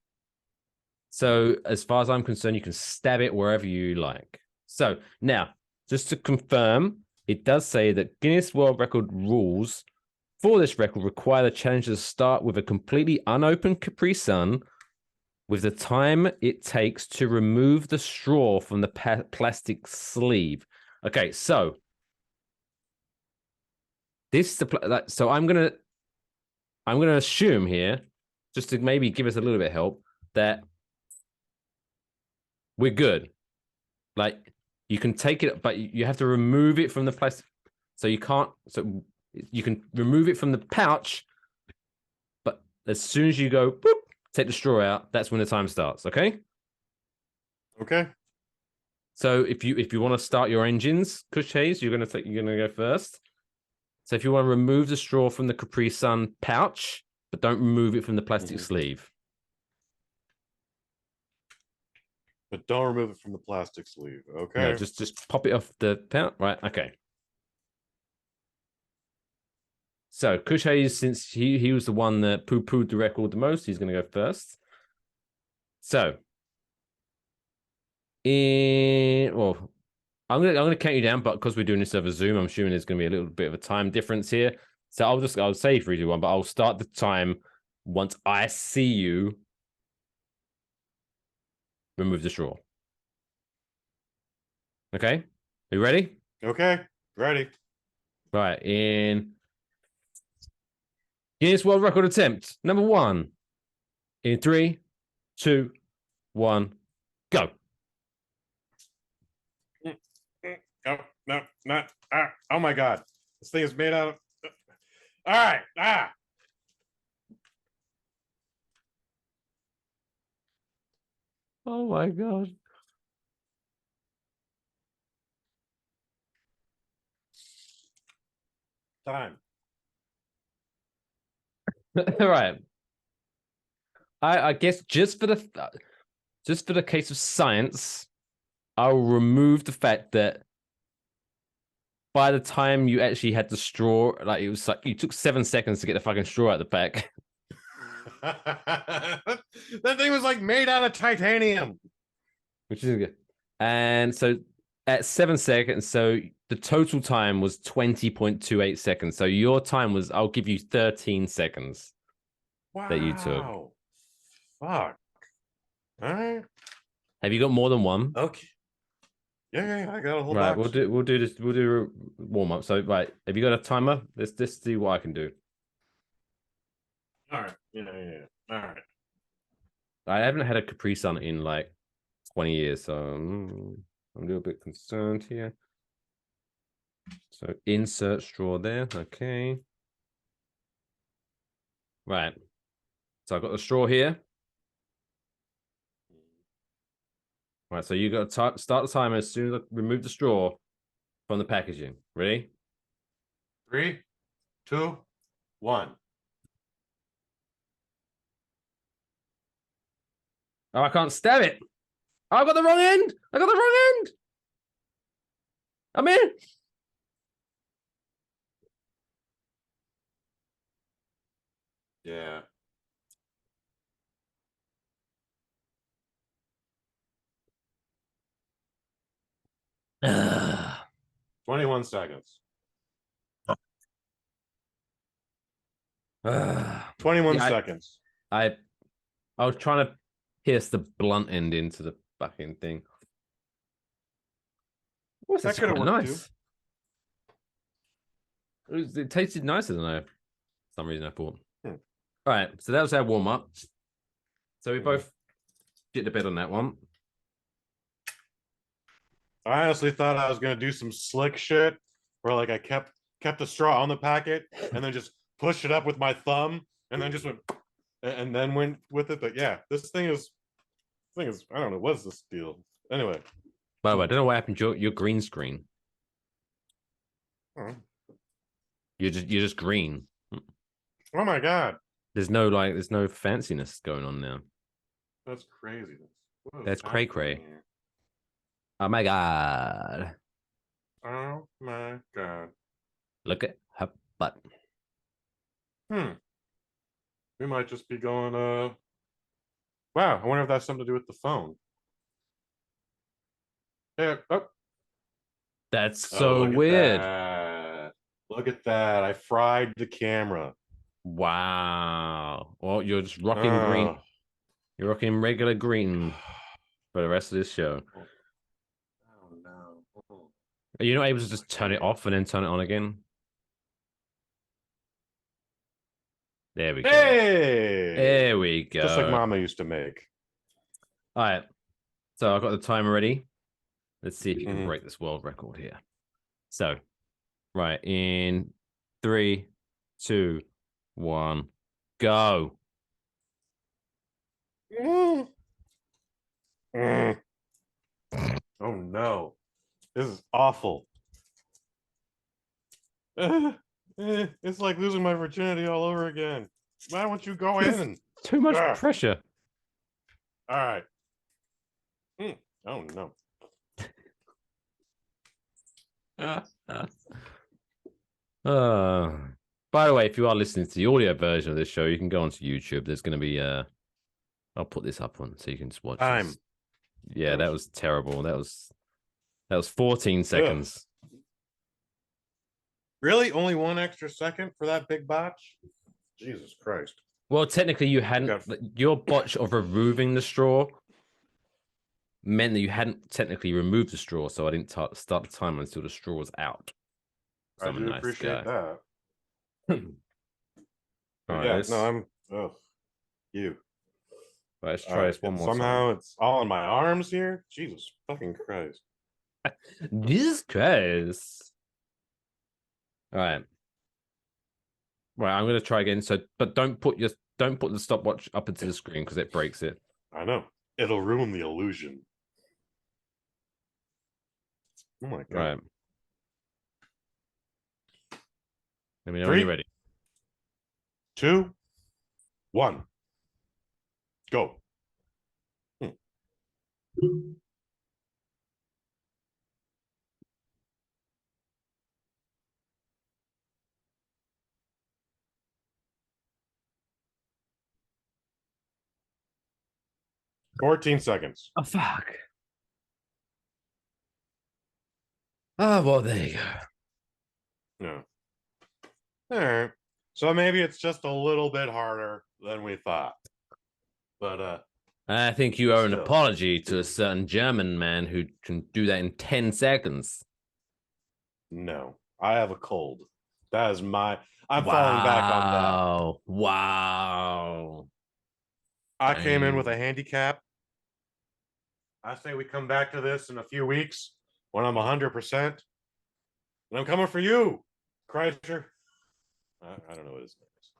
So, as far as I'm concerned, you can stab it wherever you like. So, now, just to confirm, it does say that Guinness World Record rules for this record require the challenger to start with a completely unopened Capri Sun with the time it takes to remove the straw from the plastic sleeve. Okay, so this so I'm gonna assume here, just to maybe give us a little bit of help, that we're good. Like, you can take it, but you have to remove it from the plastic. So you can't. So you can remove it from the pouch, but as soon as you go, boop, take the straw out, that's when the time starts. Okay. Okay. So if you want to start your engines, Kush Hayes, you're gonna go first. So if you want to remove the straw from the Capri Sun pouch, but don't remove it from the plastic sleeve. But don't remove it from the plastic sleeve. Okay. No, just pop it off the pouch. Right. Okay. So Kush Hayes, since he was the one that poo-pooed the record the most, he's going to go first. So, I'm gonna count you down, but because we're doing this over Zoom, I'm assuming there's going to be a little bit of a time difference here. So I'll say 3, 2, 1, but I'll start the time once I see you remove the straw. Okay, are you ready? Okay, ready. All right, in Guinness World Record attempt number 1. In 3, 2, 1, go. Oh, no, not. Oh my God. This thing is made out of. All right. Oh my God. Time. All right. I guess just for the case of science, I'll remove the fact that by the time you actually had the straw, like it was like you took 7 seconds to get the fucking straw out of the pack. That thing was like made out of titanium. Which is good. And so at 7 seconds, so the total time was 20.28 seconds. So your time was, I'll give you 13 seconds. Wow. That you took. Fuck. All right. Have you got more than one? Okay. Yeah, I got a whole right, box. we'll do this. We'll do a warm up. So, right, have you got a timer? Let's see what I can do. All right. Yeah. All right. I haven't had a Capri Sun in like 20 years, so I'm a little bit concerned here. So insert straw there. Okay. Right. So I've got the straw here. Right, so you got to start the timer as soon as I remove the straw from the packaging. Ready? 3, 2, 1. Oh, I can't stab it. Oh, I got the wrong end. I got the wrong end. I'm in. Yeah. Ugh. 21 seconds. 21 seconds. I was trying to pierce the blunt end into the fucking thing. What's That that? could have worked Nice. It tasted nicer than I. For some reason I thought. All right, so that was our warm up. So we both get to bed on that one. I honestly thought I was gonna do some slick shit where like I kept the straw on the packet and then just pushed it up with my thumb and then just went and then went with it. But yeah, this thing is I don't know, what's this deal? Anyway. By the way, I don't know what happened to your green screen. Oh. You're just green. Oh my god, There's no fanciness going on now. that's crazy. That's cray cray. Oh my god. Oh my god. Look at her butt. We might just be going. Wow, I wonder if that's something to do with the phone. Yeah. Oh, That's oh, so look at weird. that. Look at that. I fried the camera. Wow. Well, you're just rocking green. Oh. You're rocking regular green for the rest of this show. Oh no. Are you not able to just turn it off and then turn it on again? There we go. Hey! There we go. Just like Mama used to make. All right. So I've got the timer ready. Let's see if you can Mhm. break this world record here. So, right, in 3, 2, 1, go. Mm. Oh no. This is awful. It's like losing my virginity all over again. Why won't you go in? Too much Ah. pressure. All right. Oh no. By the way, if you are listening to the audio version of this show, you can go onto YouTube. There's going to be I'll put this up on so you can just watch Time. this. Yeah, that was terrible. That was 14 seconds. Really? Only one extra second for that big botch? Jesus Christ. Well, technically, you hadn't. Your botch of removing the straw meant that you hadn't technically removed the straw, so I didn't start the timer until the straw was out. I do appreciate that. All right, yeah, no, I'm. You. Let's try this one more Somehow time. it's all in my arms here. Jesus fucking Christ. Jesus Christ. All right. Right, I'm gonna try again. So, but don't put the stopwatch up into the screen because it breaks it. I know. It'll ruin the illusion. Oh my god. Right. Let me know 3, when you're ready. 2, 1. Go. 14 seconds. Oh fuck. Oh well, there you go. Yeah. All right. So maybe it's just a little bit harder than we thought. But I think you owe an Still. apology to a certain German man who can do that in 10 seconds. no, I have a cold. That is my. I'm falling back on that. Wow. I came in with Dang. a handicap. I say we come back to this in a few weeks when I'm 100%. And I'm coming for you, Kreischer. I don't know what his name is.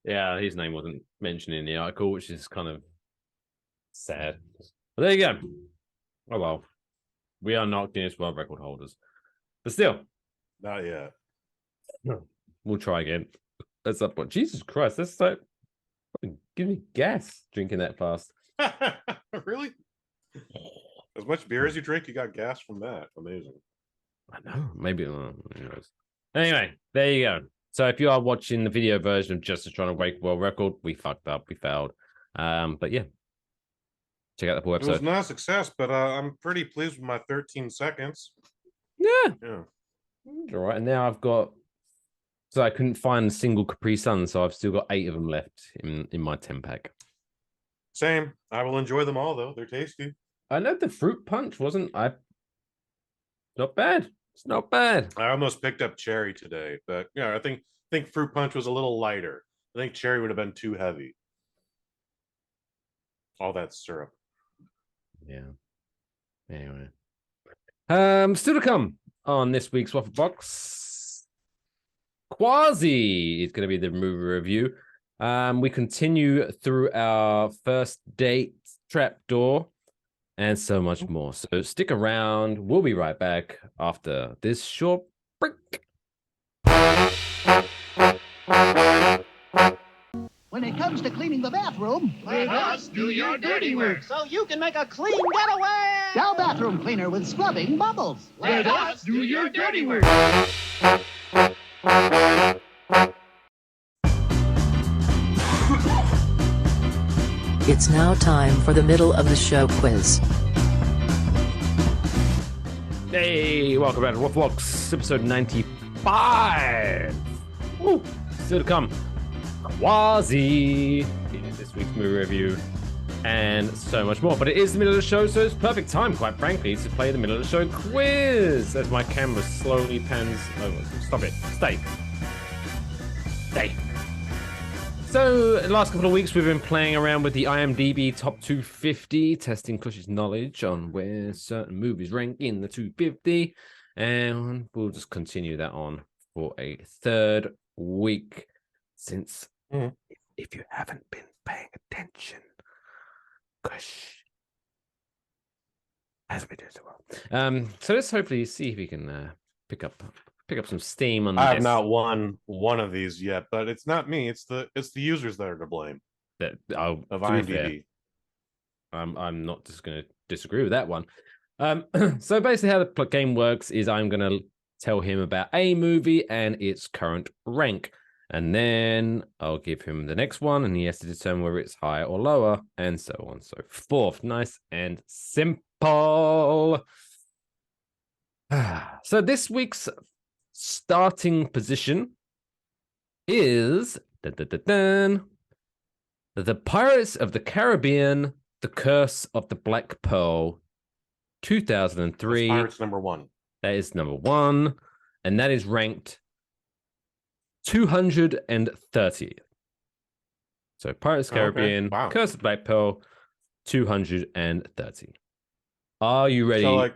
Yeah, his name wasn't mentioned in the article, which is kind of sad. But there you go. Oh well. We are not Guinness World Record holders. But still, Not yet. we'll try again. That's up. But Jesus Christ, that's like give me gas drinking that fast. Really? As much beer as you drink, you got gas from that. Amazing. I know. Maybe who knows. Anyway, there you go. So if you are watching the video version of Just Trying to Break World Record, we fucked up. We failed. But yeah. Check out the full It was episode. not a success, but I'm pretty pleased with my 13 seconds. Yeah. Yeah. All right. And now I've got. So I couldn't find a single Capri Sun, so I've still got 8 of them left in my 10-pack. Same. I will enjoy them all, though. They're tasty. I know the fruit punch wasn't. Not bad. It's not bad. I almost picked up cherry today, but yeah, I think fruit punch was a little lighter. I think cherry would have been too heavy. All that syrup. Yeah. Anyway. Still to come on this week's Waffle Box. Quasi is going to be the movie review. We continue through our first date trapdoor and so much more. So stick around. We'll be right back after this short break. When it comes to cleaning the bathroom, Let us do your dirty work. so you can make a clean getaway. Now bathroom cleaner with scrubbing bubbles. Let us do your dirty work. It's now time for the middle of the show quiz. Hey, welcome back to Waffle Box, episode 95. Woo, still to come. Quasi in this week's movie review, and so much more. But it is the middle of the show, so it's perfect time, quite frankly, to play the middle of the show quiz. As my camera slowly pans over. Stop it. Stay. So, in the last couple of weeks, we've been playing around with the IMDb Top 250, testing Kush's knowledge on where certain movies rank in the 250. And we'll just continue that on for a third week. Since, if you haven't been paying attention, Kush hasn't been doing so well. So let's hopefully see if we can pick up some steam on this. I have not won one of these yet, but it's not me. It's the users that are to blame. Of IMDb. I'm not just going to disagree with that one. So basically, how the game works is I'm going to tell him about a movie and its current rank, and then I'll give him the next one, and he has to determine whether it's higher or lower, and so on and so forth. Nice and simple. So this week's starting position is The Pirates of the Caribbean, The Curse of the Black Pearl, 2003. That's Pirates number 1. That is number 1, and that is ranked 230. So Pirates of the Caribbean, Okay. Wow. Curse of the Black Pearl, 230. Are you ready? So,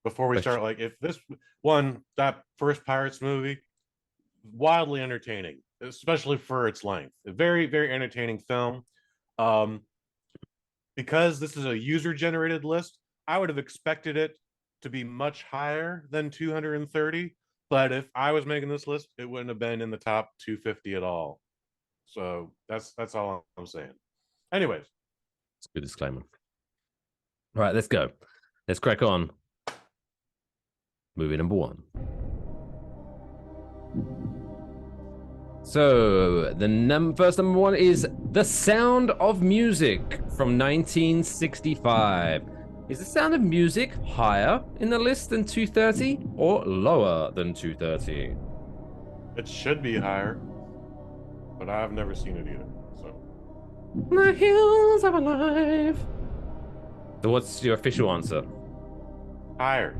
before we start, if this one, that first Pirates movie, wildly entertaining, especially for its length. A very, very entertaining film. Because this is a user-generated list, I would have expected it to be much higher than 230. But if I was making this list, it wouldn't have been in the top 250 at all. So that's all I'm saying. Anyways. It's a good disclaimer. All right, let's go. Let's crack on. Movie number 1. So the first number 1 is The Sound of Music from 1965. Is The Sound of Music higher in the list than 230 or lower than 230? It should be higher, but I've never seen it either. So the hills are alive. So what's your official answer? Higher.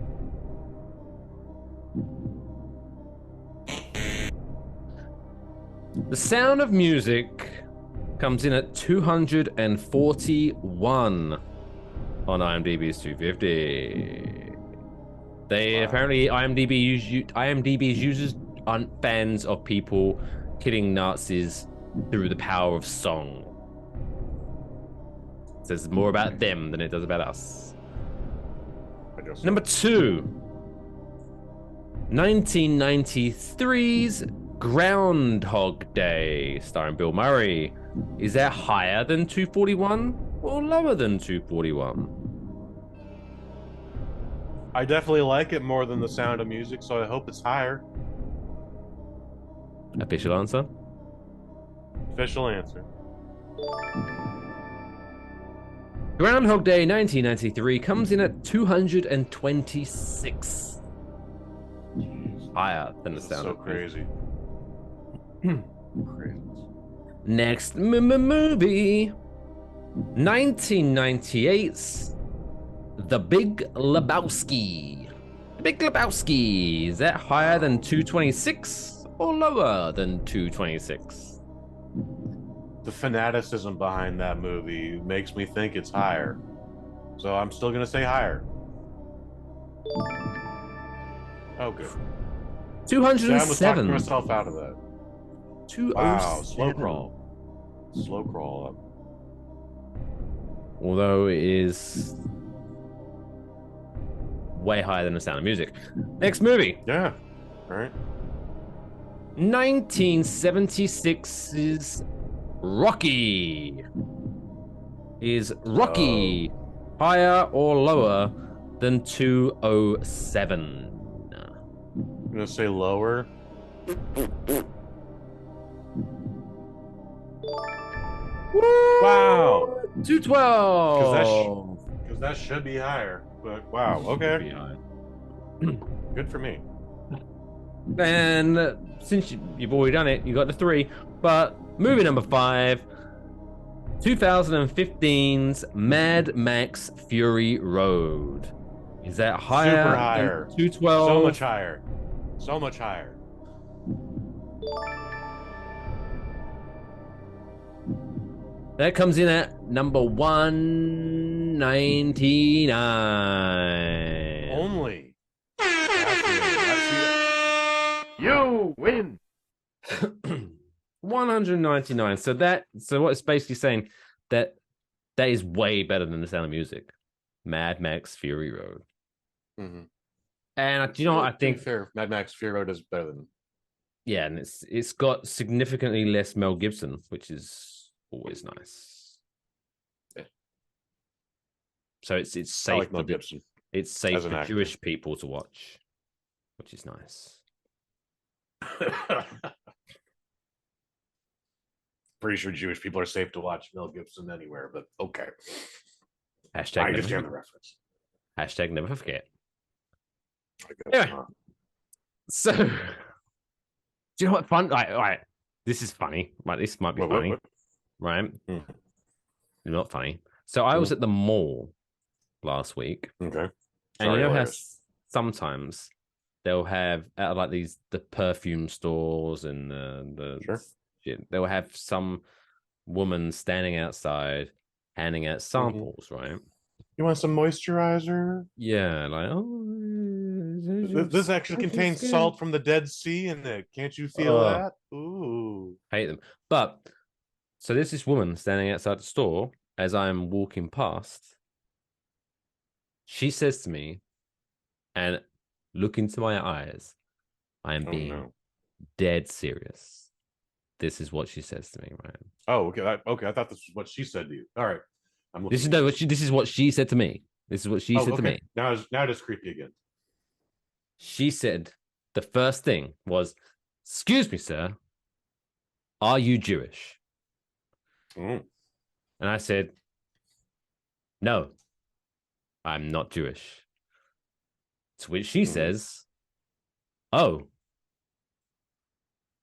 The Sound of Music comes in at 241 on IMDb's 250. Apparently IMDb's users aren't fans of people killing Nazis through the power of song. It says more about them than it does about us. Number 2, 1993's Groundhog Day, starring Bill Murray. Is that higher than 241 or lower than 241? I definitely like it more than The Sound of Music, so I hope it's higher. Official answer? Official answer. Groundhog Day 1993 comes in at 226. Higher than The Sound of Music. Crazy. Next movie, 1998's The Big Lebowski. The Big Lebowski, is that higher than 226 or lower than 226? The fanaticism behind that movie makes me think it's higher. So I'm still going to say higher. Oh, good. 207. Yeah, I was talking myself out of that. 207. Wow, slow crawl. Slow crawl up. Although it is way higher than The Sound of Music. Next movie. Yeah. All right. 1976's Rocky. Is Rocky higher or lower than 207? I'm gonna say lower. Wow. 212. Because that should be higher. But wow. Okay. Good for me. And since you've already done it, you got the 3. But movie number 5, 2015's Mad Max Fury Road. Is that higher? Super higher. Than 212? So much higher. So much higher. That comes in at number 199. Only. You win. 199. So what it's basically saying that is way better than The Sound of Music. Mad Max Fury Road. Mm-hmm. And do you know what I think? Fair. Mad Max Fury Road is better than. Yeah, and it's got significantly less Mel Gibson, which is always nice. Yeah. So it's safe. I like Mel Gibson. It's safe for actor. Jewish people to watch, which is nice. Pretty sure Jewish people are safe to watch Mel Gibson anywhere, but okay. Hashtag I never understand forget. the reference. Hashtag never forget. I guess Anyway. not. So, do you know what fun? Right, this is funny. Right, this might be funny. What? Right? Mm. Not funny. So I was at the mall last week. Okay. And you know how hilarious. sometimes they'll have like the perfume stores and the Sure. shit. They'll have some woman standing outside handing out samples, right? You want some moisturizer? Yeah, like This actually contains salt from the Dead Sea in it. Can't you feel that? Ooh. Hate them. But so there's this woman standing outside the store as I'm walking past. She says to me, and look into my eyes, I am being dead serious. This is what she says to me, right? Oh, okay. I thought this was what she said to you. All right. This is what she said to me. This is what she said to me. Now it's creepy again. She said the first thing was, "Excuse me, sir, are you Jewish?" Mm. And I said, "No, I'm not Jewish." To which she says, "Oh,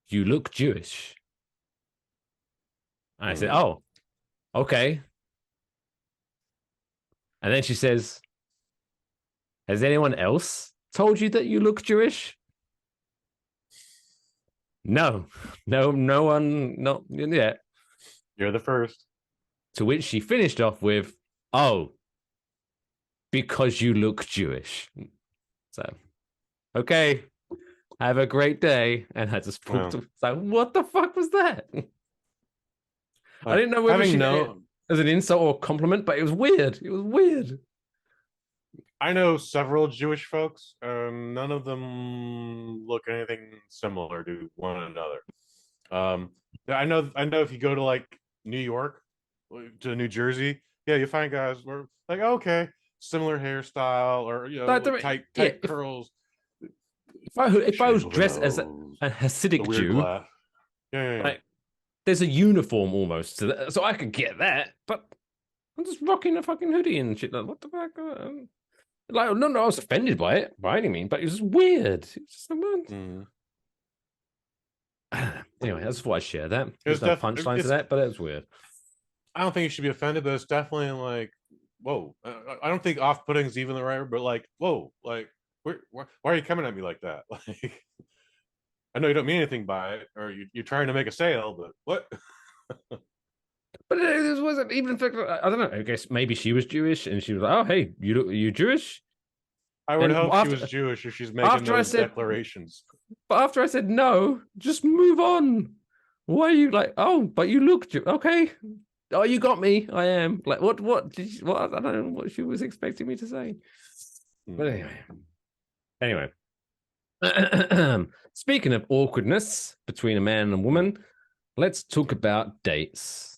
you look Jewish." And I said, "Oh, okay." And then she says, "Has anyone else told you that you look Jewish?" No one, not yet. You're the first. To which she finished off with, "Oh, because you look Jewish." So, okay, have a great day. And I just walked. Like, what the fuck was that? I didn't know whether she as an insult or compliment, but it was weird. It was weird. I know several Jewish folks. None of them look anything similar to one another. I know if you go to like New York to New Jersey, yeah, you find guys where like okay, similar hairstyle or tight curls. If I was dressed as a Hasidic Jew, like, there's a uniform almost to that, so I could get that. But I'm just rocking a fucking hoodie and shit. Like, what the fuck? Like, no, I was offended by it by any means, but it was just weird. It was just Anyway, I just thought I'd share that. There's no punchline to that, but it was weird. I don't think you should be offended, but it's definitely like, whoa. I don't think off-putting is even the right word, but like, whoa, like, why are you coming at me like that? Like, I know you don't mean anything by it, or you're trying to make a sale, but what? But it wasn't even. I don't know. I guess maybe she was Jewish, and she was like, "Oh, hey, you Jewish?" I would hope she was Jewish if she's making those declarations. But after I said no, just move on. Why are you like? Oh, but you look Jewish. Okay. Oh, you got me. I am like what? What? I don't know what she was expecting me to say. But anyway. Speaking of awkwardness between a man and a woman, let's talk about dates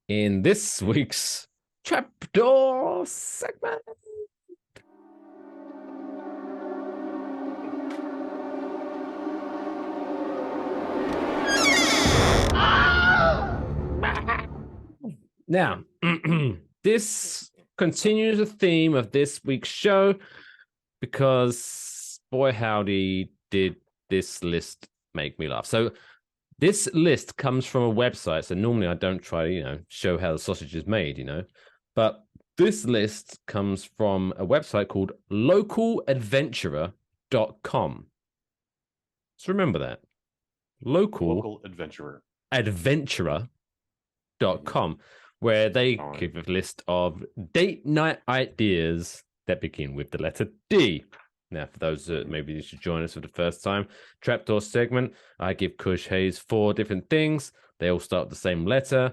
in this week's Trapdoor segment. Now, this continues the theme of this week's show because, boy, howdy, did this list make me laugh. So this list comes from a website. So normally I don't try to, show how the sausage is made, But this list comes from a website called localadventurer.com. So remember that. Local adventurer.com, where they give a list of date night ideas that begin with the letter D. Now, for those that maybe you should join us for the first time, Trapdoor segment, I give Kush Hayes 4 different things. They all start with the same letter,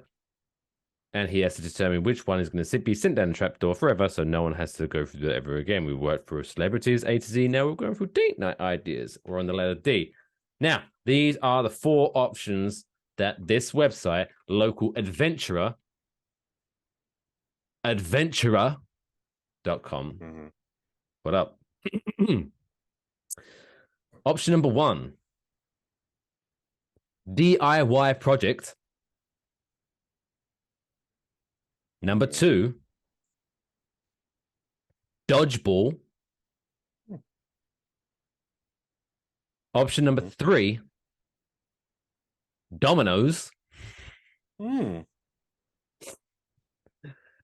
and he has to determine which one is going to be sent down the trapdoor forever, so no one has to go through that ever again. We worked through celebrities A to Z. Now we're going through date night ideas. We're on the letter D. Now, these are the 4 options that this website, Local adventurer.com. What up? Option number 1, DIY project. Number 2, dodgeball. Option number 3, dominoes.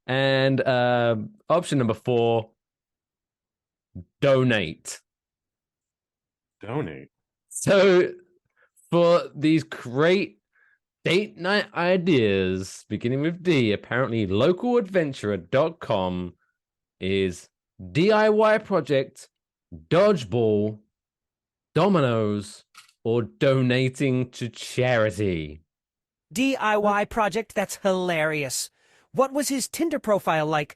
And option number 4, donate. So for these great date night ideas, beginning with D, apparently localadventurer.com is DIY project, dodgeball, dominoes, or donating to charity. DIY project? That's hilarious. What was his Tinder profile like?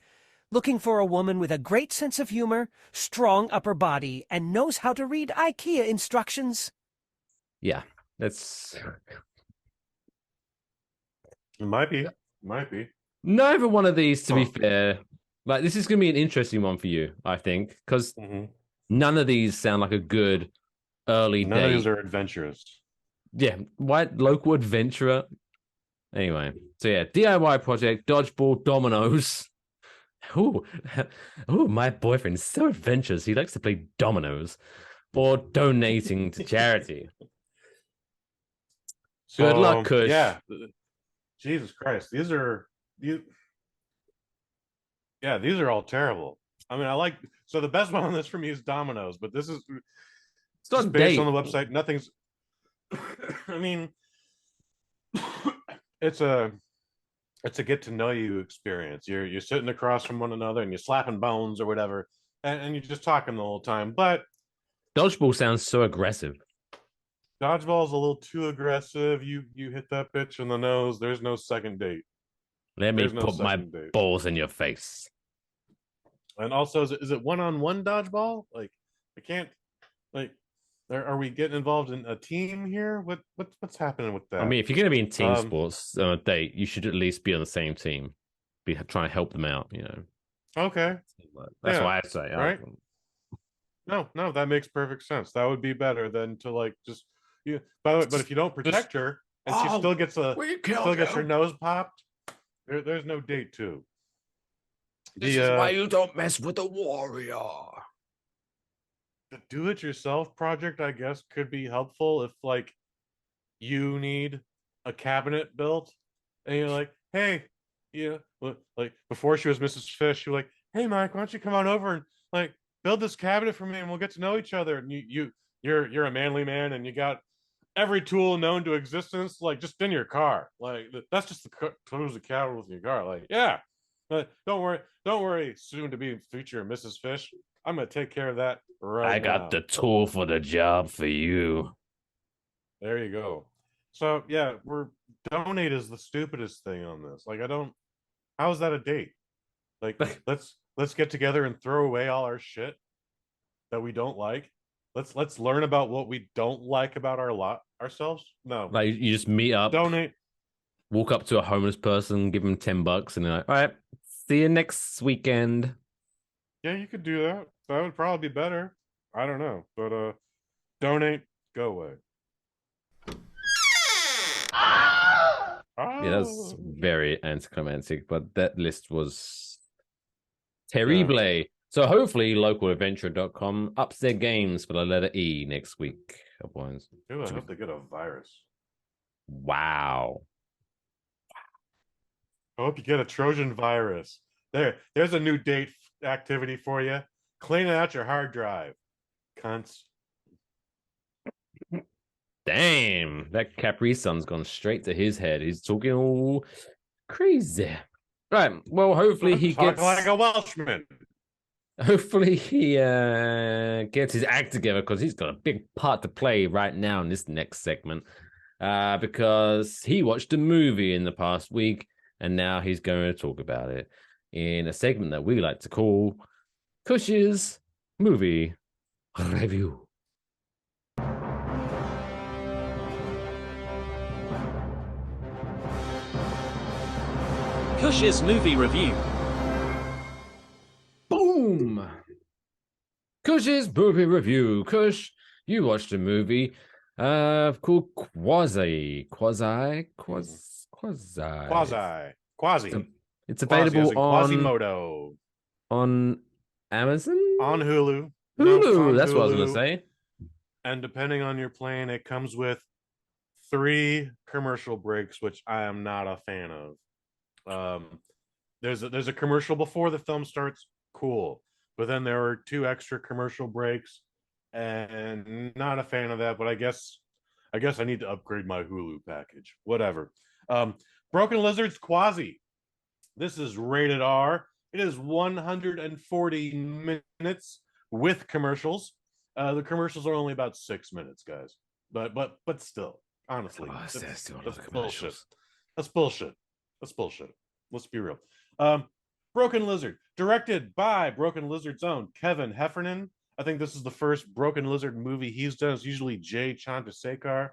Looking for a woman with a great sense of humor, strong upper body, and knows how to read IKEA instructions. Yeah, that's... It might be. Neither one of these, to be fair. Like, this is going to be an interesting one for you, I think, because none of these sound like a good early date. None of these are adventurous. Yeah, white local adventurer. Anyway, so yeah, DIY project, dodgeball, dominoes. Oh, my boyfriend's so adventurous. He likes to play dominoes, or donating to charity. Good luck, Kush. Yeah, Jesus Christ, these are all terrible. I mean, the best one on this for me is dominoes, but this is it's not based on the website. Nothing's. I mean, it's a get to know you experience. You're sitting across from one another and you're slapping bones or whatever, and you're just talking the whole time. But dodgeball sounds so aggressive. Dodgeball is a little too aggressive. You hit that bitch in the nose. There's no second date. Let me put my balls in your face. And also, is it one-on-one dodgeball? Like, I can't. Like, are we getting involved in a team here? What's happening with that? I mean, if you're going to be in team sports on a date, you should at least be on the same team. Be trying to help them out. Okay, that's what I say. Right? No, that makes perfect sense. That would be better than to just. But if you don't protect her and she still gets her nose popped, there's no date 2. This is why you don't mess with a warrior. The do-it-yourself project, I guess, could be helpful if you need a cabinet built, and you're like, hey, like before she was Mrs. Fish, you're like, hey, Mike, why don't you come on over and build this cabinet for me, and we'll get to know each other. And you're a manly man, and you got every tool known to existence, just in your car. That's just the tools of cabinet with your car. Don't worry, soon to be future Mrs. Fish. I'm gonna take care of that right now. I got the tool for the job for you. There you go. So yeah, donate is the stupidest thing on this. How is that a date? Let's get together and throw away all our shit that we don't like Let's learn about what we don't like about ourselves. No, Like you just meet up, donate. walk up to a homeless person, give them $10, and they're like, "All right, see you next weekend." Yeah, you could do that. That would probably be better. I don't know, but donate, go away. Yeah, that's very anticlimactic, but that list was terrible. Yeah. So hopefully localadventure.com ups their games for the letter E next week. Otherwise, Ooh, I hope they get a virus. wow. I hope you get a Trojan virus. There's a new date activity for you. Cleaning out your hard drive. Cunts. Damn, that Capri Sun's gone straight to his head. He's talking all crazy. Right. Well, hopefully he Talk gets like a Welshman. hopefully he gets his act together because he's got a big part to play right now in this next segment. Because he watched a movie in the past week and now he's going to talk about it in a segment that we like to call Kush's Movie Review. Kush's Movie Review. Boom! Kush's Movie Review. Kush, you watched a movie called Quasi. It's available on Quasimodo. On Amazon? On Hulu. Hulu, that's Hulu. what I was going to say. And depending on your plan, it comes with 3 commercial breaks, which I am not a fan of. There's a commercial before the film starts, cool, but then there are 2 extra commercial breaks, and not a fan of that. But I guess I need to upgrade my Hulu package. Whatever. Broken Lizard's Quasi. This is rated R. It is 140 minutes with commercials. The commercials are only about 6 minutes, guys. But still, honestly, that's bullshit. That's bullshit. That's bullshit. Let's be real. Broken Lizard, directed by Broken Lizard's own Kevin Heffernan. I think this is the first Broken Lizard movie he's done. It's usually Jay Chandrasekhar.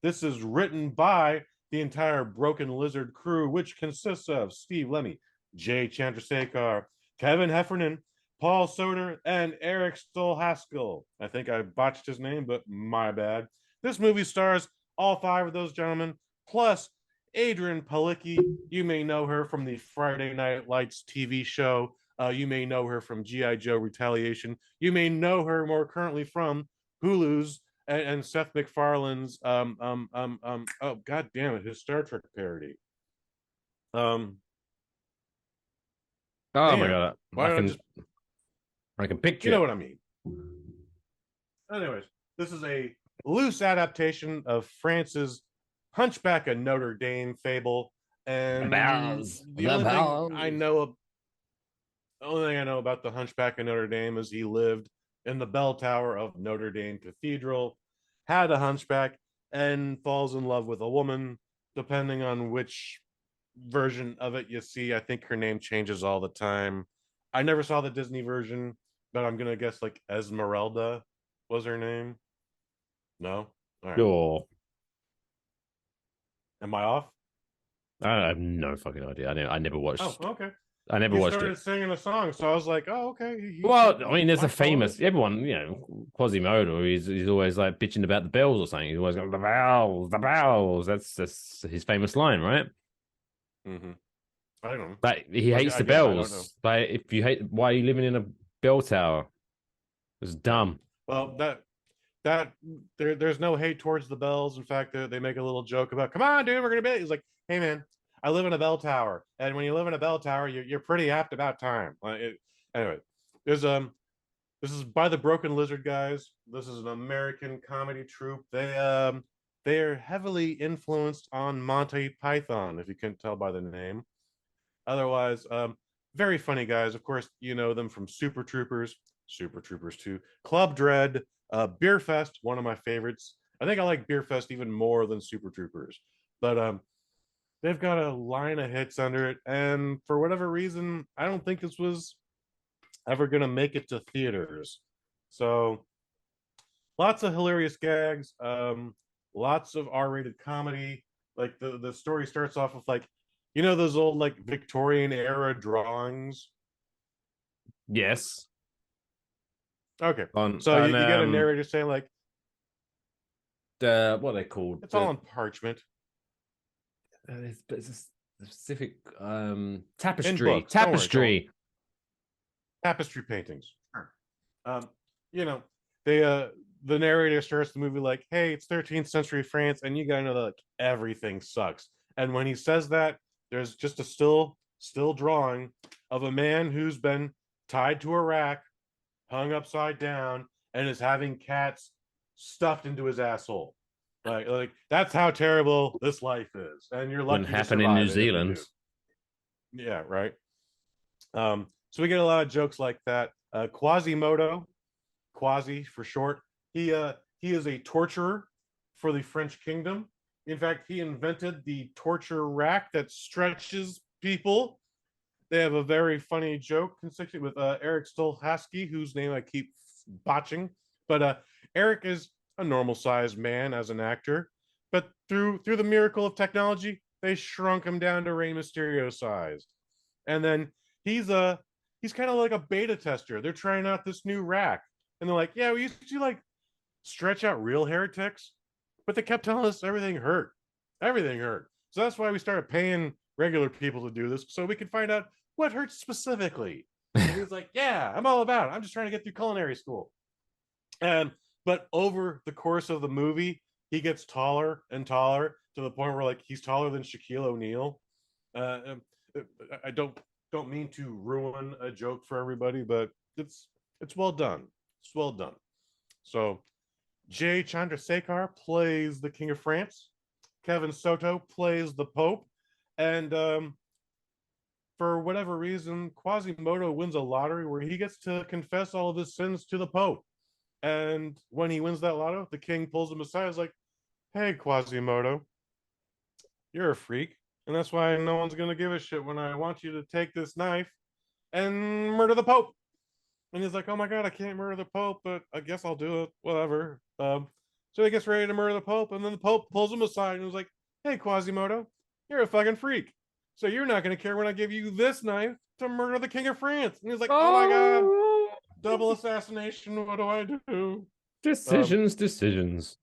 This is written by the entire Broken Lizard crew, which consists of Steve Lemmy, Jay Chandrasekhar, Kevin Heffernan, Paul Soder, and Eric Stolhaskell. I think I botched his name, but my bad. This movie stars all 5 of those gentlemen, plus Adrian Palicki. You may know her from the Friday Night Lights TV show. You may know her from G.I. Joe Retaliation. You may know her more currently from Hulu's and Seth MacFarlane's oh god damn it, his Star Trek parody. Oh my god. I can picture. You know what I mean. Anyways, this is a loose adaptation of France's Hunchback of Notre Dame fable, and the only thing I know about the Hunchback of Notre Dame is he lived in the bell tower of Notre Dame Cathedral, had a hunchback, and falls in love with a woman. Depending on which version of it you see, I think her name changes all the time. I never saw the Disney version, but I'm gonna guess like Esmeralda was her name. No, all right. Sure. Am I off? I have no fucking idea. I never watched. Oh, okay. I never watched started it. singing a song, so I was like, "Oh, okay." Well, I mean, there's a famous everyone, you know, Quasimodo. He's always like bitching about the bells or something. He's always got the bells. That's his famous line, right? Mm-hmm. I don't know. But he hates the bells. But if you hate, why are you living in a bell tower? It's dumb. Well, there's no hate towards the bells. In fact, they make a little joke about, "Come on, dude, we're gonna be." He's like, "Hey, man, I live in a bell tower, and when you live in a bell tower, you're pretty apt about time." Anyway, this is by the Broken Lizard guys. This is an American comedy troupe. They are heavily influenced on Monty Python, if you couldn't tell by the name. Otherwise, very funny guys. Of course, you know them from Super Troopers, Super Troopers 2, Club Dread, Beer Fest, one of my favorites. I think I like Beer Fest even more than Super Troopers, but they've got a line of hits under it, and for whatever reason, I don't think this was ever gonna make it to theaters. So lots of hilarious gags, lots of R-rated comedy. Like the story starts off with like, you know, those old like Victorian era drawings. Yes. Okay, On so you get a narrator saying like, what are they called? it's all on parchment. It's a specific tapestry. Books. Don't worry, Tapestry. Tapestry paintings. You know, they the narrator starts the movie like, hey, it's 13th century France, and you gotta know that like everything sucks. And when he says that, there's just a still drawing of a man who's been tied to a rack, hung upside down, and is having cats stuffed into his asshole. Like that's how terrible this life is, and you're lucky. Wouldn't happen in New Zealand. Yeah, right. So we get a lot of jokes like that. Quasimodo, Quasi for short. He is a torturer for the French kingdom. In fact, he invented the torture rack that stretches people. They have a very funny joke consistent with Eric Stolhasky, whose name I keep botching. But Eric is a normal sized man as an actor, but through the miracle of technology, they shrunk him down to Rey Mysterio size. And then he's kind of like a beta tester. They're trying out this new rack, and they're like, yeah, we used to like stretch out real heretics, but they kept telling us everything hurt. So that's why we started paying regular people to do this, so we could find out what hurts specifically. And he was like, yeah, I'm all about it. I'm just trying to get through culinary school. But over the course of the movie, he gets taller and taller to the point where like he's taller than Shaquille O'Neal. I don't mean to ruin a joke for everybody, but it's well done. It's well done. So Jay Chandrasekhar plays the King of France. Kevin Soto plays the Pope. And for whatever reason, Quasimodo wins a lottery where he gets to confess all of his sins to the Pope. And when he wins that lotto, the king pulls him aside. Is like, hey, Quasimodo, you're a freak. And that's why no one's going to give a shit when I want you to take this knife and murder the Pope. And he's like, oh my God, I can't murder the Pope, but I guess I'll do it. Whatever. So he gets ready to murder the Pope. And then the Pope pulls him aside and was like, hey, Quasimodo, you're a fucking freak. So you're not going to care when I give you this knife to murder the King of France. And he's like, oh my God. Double assassination. What do I do? Decisions.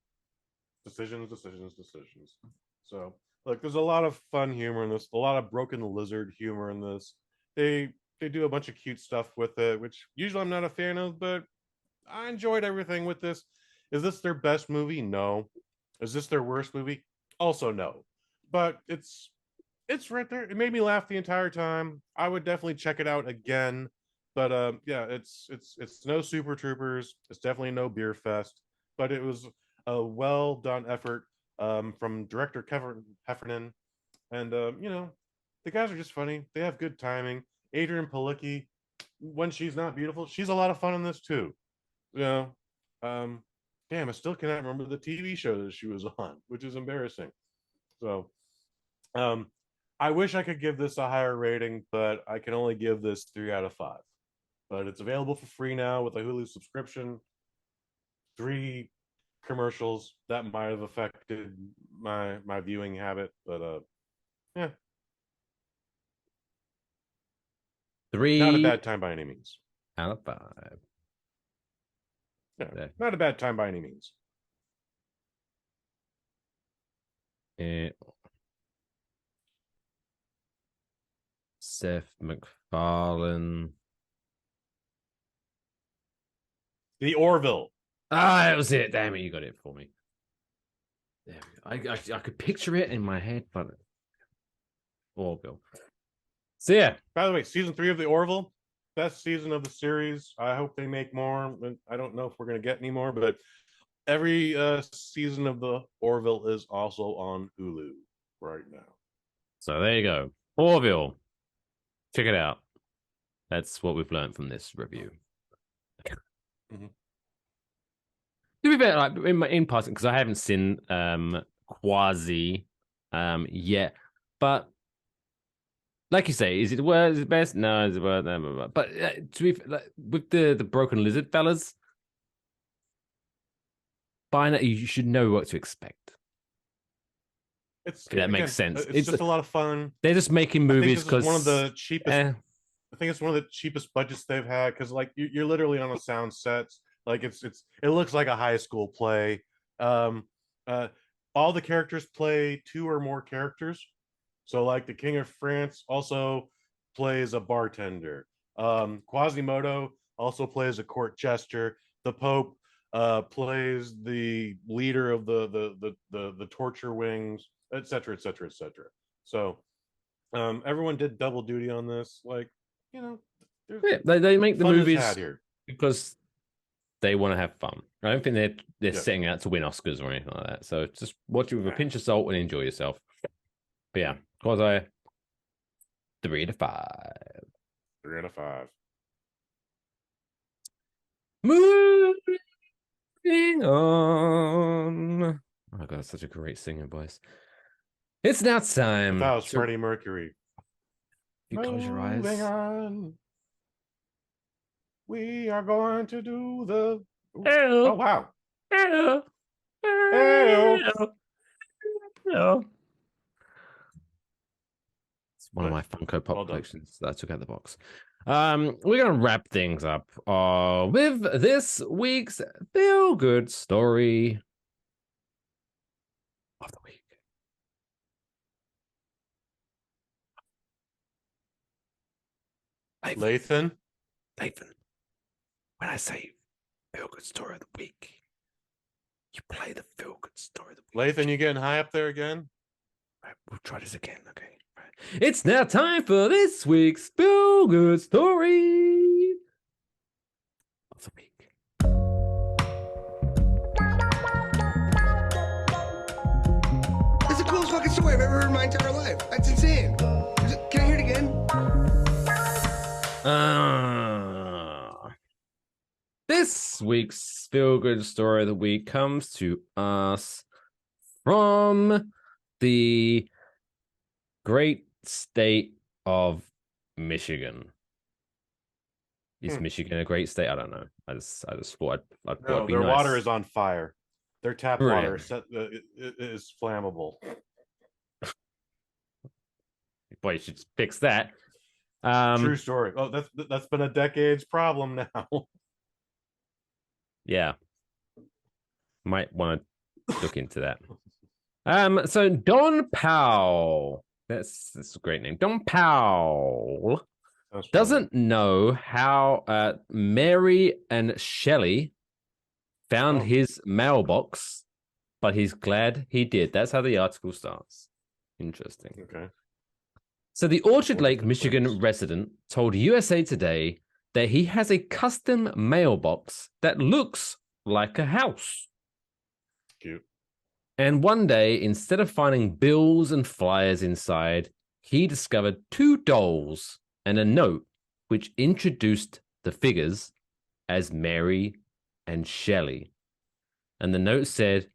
So, look, there's a lot of fun humor in this, a lot of broken lizard humor in this. They do a bunch of cute stuff with it, which usually I'm not a fan of, but I enjoyed everything with this. Is this their best movie? No. Is this their worst movie? Also no. But it's right there. It made me laugh the entire time. I would definitely check it out again. But yeah, it's no Super Troopers. It's definitely no Beer Fest. But it was a well done effort from director Kevin Heffernan, and you know, the guys are just funny. They have good timing. Adrian Palicki, when she's not beautiful, she's a lot of fun in this too. You know, damn, I still cannot remember the TV show that she was on, which is embarrassing. So, I wish I could give this a higher rating, but I can only give this 3 out of 5. But it's available for free now with a Hulu subscription. 3 commercials that might have affected my viewing habit, but yeah, 3 not a bad time by any means. Out of 5. Yeah, not a bad time by any means. Seth MacFarlane. The Orville. Ah, that was it. Damn it, you got it for me. There we go. I could picture it in my head, but Orville. So yeah. By the way, season 3 of the Orville, best season of the series. I hope they make more. I don't know if we're gonna get any more, but every season of the Orville is also on Hulu right now. So there you go. Orville. Check it out. That's what we've learned from this review. Mm-hmm. To be fair, like in passing, because I haven't seen Quasi yet, but like you say, is it the worst? Is it best? No, is it worst? No. But to be like, with the broken lizard fellas, by now you should know what to expect. It's That makes sense. It's just a lot of fun. They're just making movies because one of the cheapest. I think it's one of the cheapest budgets they've had because like you're literally on a sound set. Like it looks like a high school play. All the characters play 2 or more characters. So like the King of France also plays a bartender. Quasimodo also plays a court jester. The Pope plays the leader of the torture wings, etc., etc., etc. So everyone did double duty on this. Like, you know, they make the movies here because they want to have fun. I don't think they're setting out to win Oscars or anything like that. So just watch it with a pinch of salt and enjoy yourself. But yeah, Quasi 3 out of 5. 3 out of 5. Moving on. Oh my god, such a great singer voice. It's now time. That was Freddie Mercury. You close your eyes. Moving on. We are going to do the. Oh wow. It's one of my Funko Pop collections that I took out the box. We're gonna wrap things up with this week's feel-good story of the week. Lathan. When I say feel-good story of the week, you play the feel-good story of the week. Lathan, you getting high up there again? Right, we'll try this again. Okay. Right. It's now time for this week's feel-good story of the week. It's the coolest fucking story I've ever heard in my entire life. That's insane. Can I hear it again? This week's feel-good story of the week comes to us from the great state of Michigan. Is Michigan a great state? I don't know. I just thought I'd No, be their nice. water is on fire. Their tap water Brilliant. is flammable. Boy, you should fix that. True story. Oh, that's been a decade's problem now. Yeah. Might want to look into that. So Don Powell, that's a great name. Don Powell doesn't know how Mary and Shelley found his mailbox, but he's glad he did. That's how the article starts. Interesting. Okay. So the Orchard Lake, Michigan resident told USA Today that he has a custom mailbox that looks like a house. Cute. And one day, instead of finding bills and flyers inside, he discovered 2 dolls and a note which introduced the figures as Mary and Shelley. And the note said,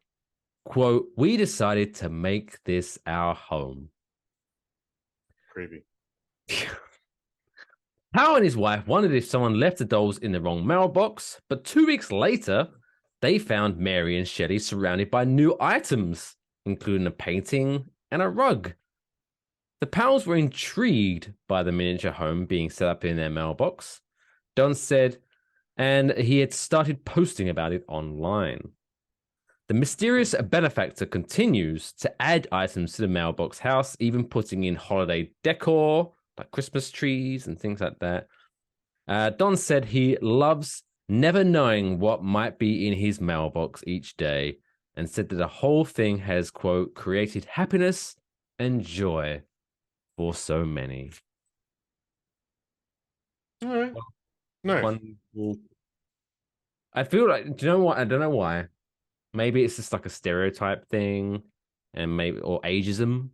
quote, "We decided to make this our home." Creepy. Powell and his wife wondered if someone left the dolls in the wrong mailbox, but 2 weeks later, they found Mary and Shelley surrounded by new items, including a painting and a rug. The Powells were intrigued by the miniature home being set up in their mailbox. Don said, and he had started posting about it online. The mysterious benefactor continues to add items to the mailbox house, even putting in holiday decor, like Christmas trees and things like that. Don said he loves never knowing what might be in his mailbox each day, and said that the whole thing has, quote, created happiness and joy for so many. All right. Nice. Wonderful. I feel like, do you know what? I don't know why. Maybe it's just like a stereotype thing, and maybe or ageism.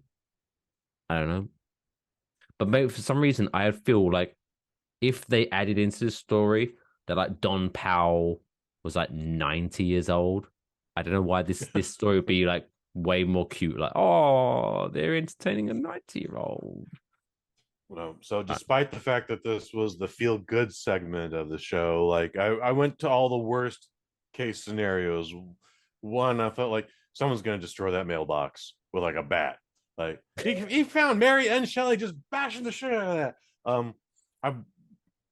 I don't know. But maybe for some reason, I feel like if they added into the story that like Don Powell was like 90 years old, I don't know why this story would be like way more cute. Like, oh, they're entertaining a 90-year-old. No, so despite the fact that this was the feel good segment of the show, like I went to all the worst case scenarios. one, I felt like someone's gonna destroy that mailbox with like a bat. Like he found Mary and Shelley just bashing the shit out of that.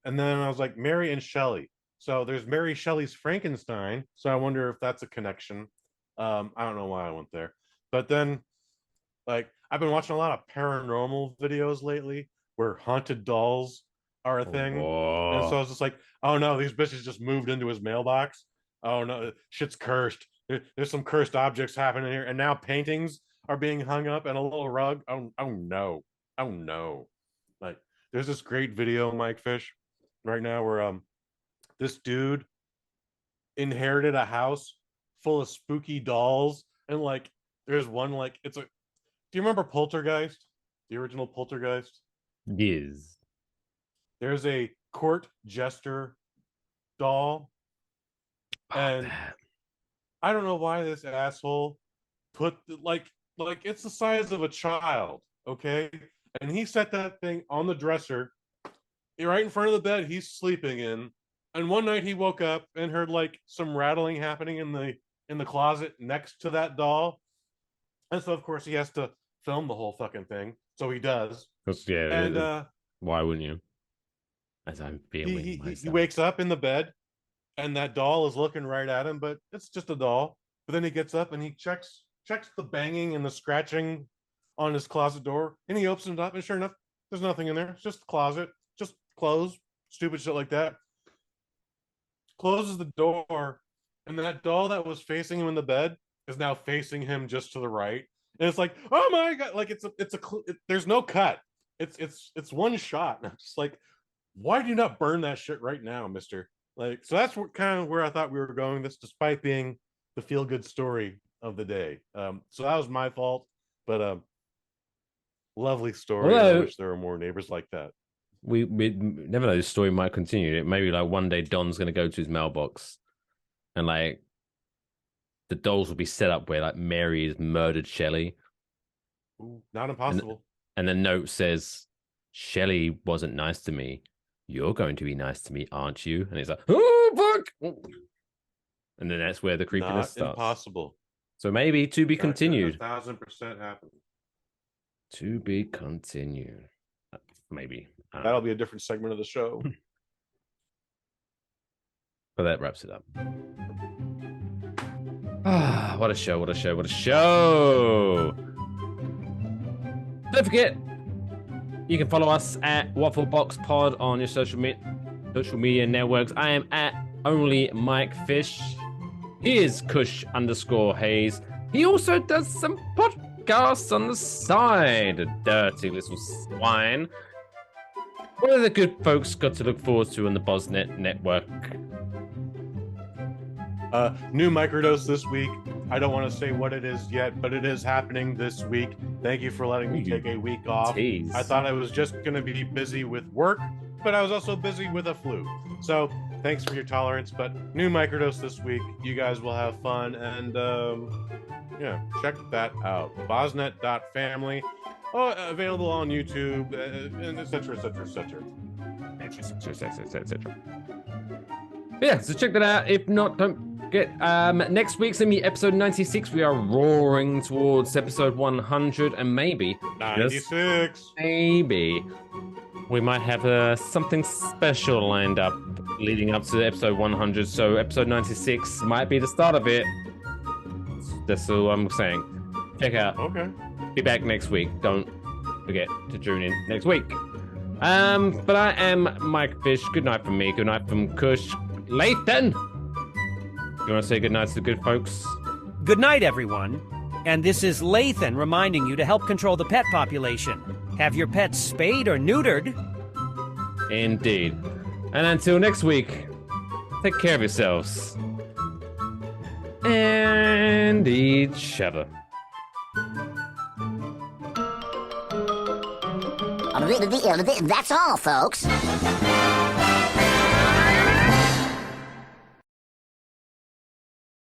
And then I was like, Mary and Shelley. So there's Mary Shelley's Frankenstein. So I wonder if that's a connection. I don't know why I went there. But then, like, I've been watching a lot of paranormal videos lately where haunted dolls are a thing. Whoa. And so I was just like, oh no, these bitches just moved into his mailbox. Oh no, shit's cursed. There's some cursed objects happening here. And now paintings are being hung up and a little rug. Oh no. Oh no. Like, there's this great video, Mike Fish, right now where this dude inherited a house full of spooky dolls, and like there's one like it's a. Do you remember Poltergeist? The original Poltergeist? Yes. There's a court jester doll, and I don't know why this asshole put like it's the size of a child, okay? And he set that thing on the dresser right in front of the bed he's sleeping in. And one night he woke up and heard like some rattling happening in the closet next to that doll. And so of course he has to film the whole fucking thing. So he does. Yeah. And why wouldn't you? As I'm feeling he wakes up in the bed and that doll is looking right at him, but it's just a doll. But then he gets up and he checks the banging and the scratching on his closet door, and he opens it up, and sure enough, there's nothing in there. It's just a closet, just clothes, stupid shit like that. Closes the door, and that doll that was facing him in the bed is now facing him just to the right. And it's like, oh my god, like there's no cut. It's one shot. And I'm just like, why do you not burn that shit right now, mister? Like, so that's kind of where I thought we were going, this despite being the feel-good story of the day. So that was my fault, but lovely story. I wish there were more neighbors like that. We never know, this story might continue. Maybe like one day Don's gonna go to his mailbox and like the dolls will be set up where like Mary has murdered Shelley. Ooh, not impossible. And the note says, Shelley wasn't nice to me. You're going to be nice to me, aren't you? And it's like, oh fuck. And then that's where the creepiness starts. Impossible. So maybe to be continued. 1,000% happen. To be continued. Maybe. That'll be a different segment of the show. But that wraps it up. Ah, what a show, what a show, what a show. Don't forget, you can follow us at Waffle Box Pod on your social media networks. I am at Only Mike Fish. He is Kush_Hayes. He also does some podcasts on the side. A dirty little swine. What have the good folks got to look forward to on the Bosnet network? New microdose this week. I don't want to say what it is yet, but it is happening this week. Thank you for letting me take a week off. Tease. I thought I was just going to be busy with work, but I was also busy with a flu. So thanks for your tolerance, but new microdose this week. You guys will have fun, and yeah, check that out. Bosnet.family. Oh, available on YouTube, and etc. Yeah, so check that out. If not, don't forget, next week's gonna be episode 96. We are roaring towards episode 100, and maybe 96. Maybe we might have something special lined up leading up to episode 100. So episode 96 might be the start of it. That's all I'm saying. Check out. Okay. Be back next week. Don't forget to tune in next week. But I am Mike Fish. Good night from me. Good night from Kush. Lathan, you want to say good night to the good folks? Good night, everyone. And this is Lathan reminding you to help control the pet population. Have your pets spayed or neutered. Indeed. And until next week, take care of yourselves. And each other. That's all, folks.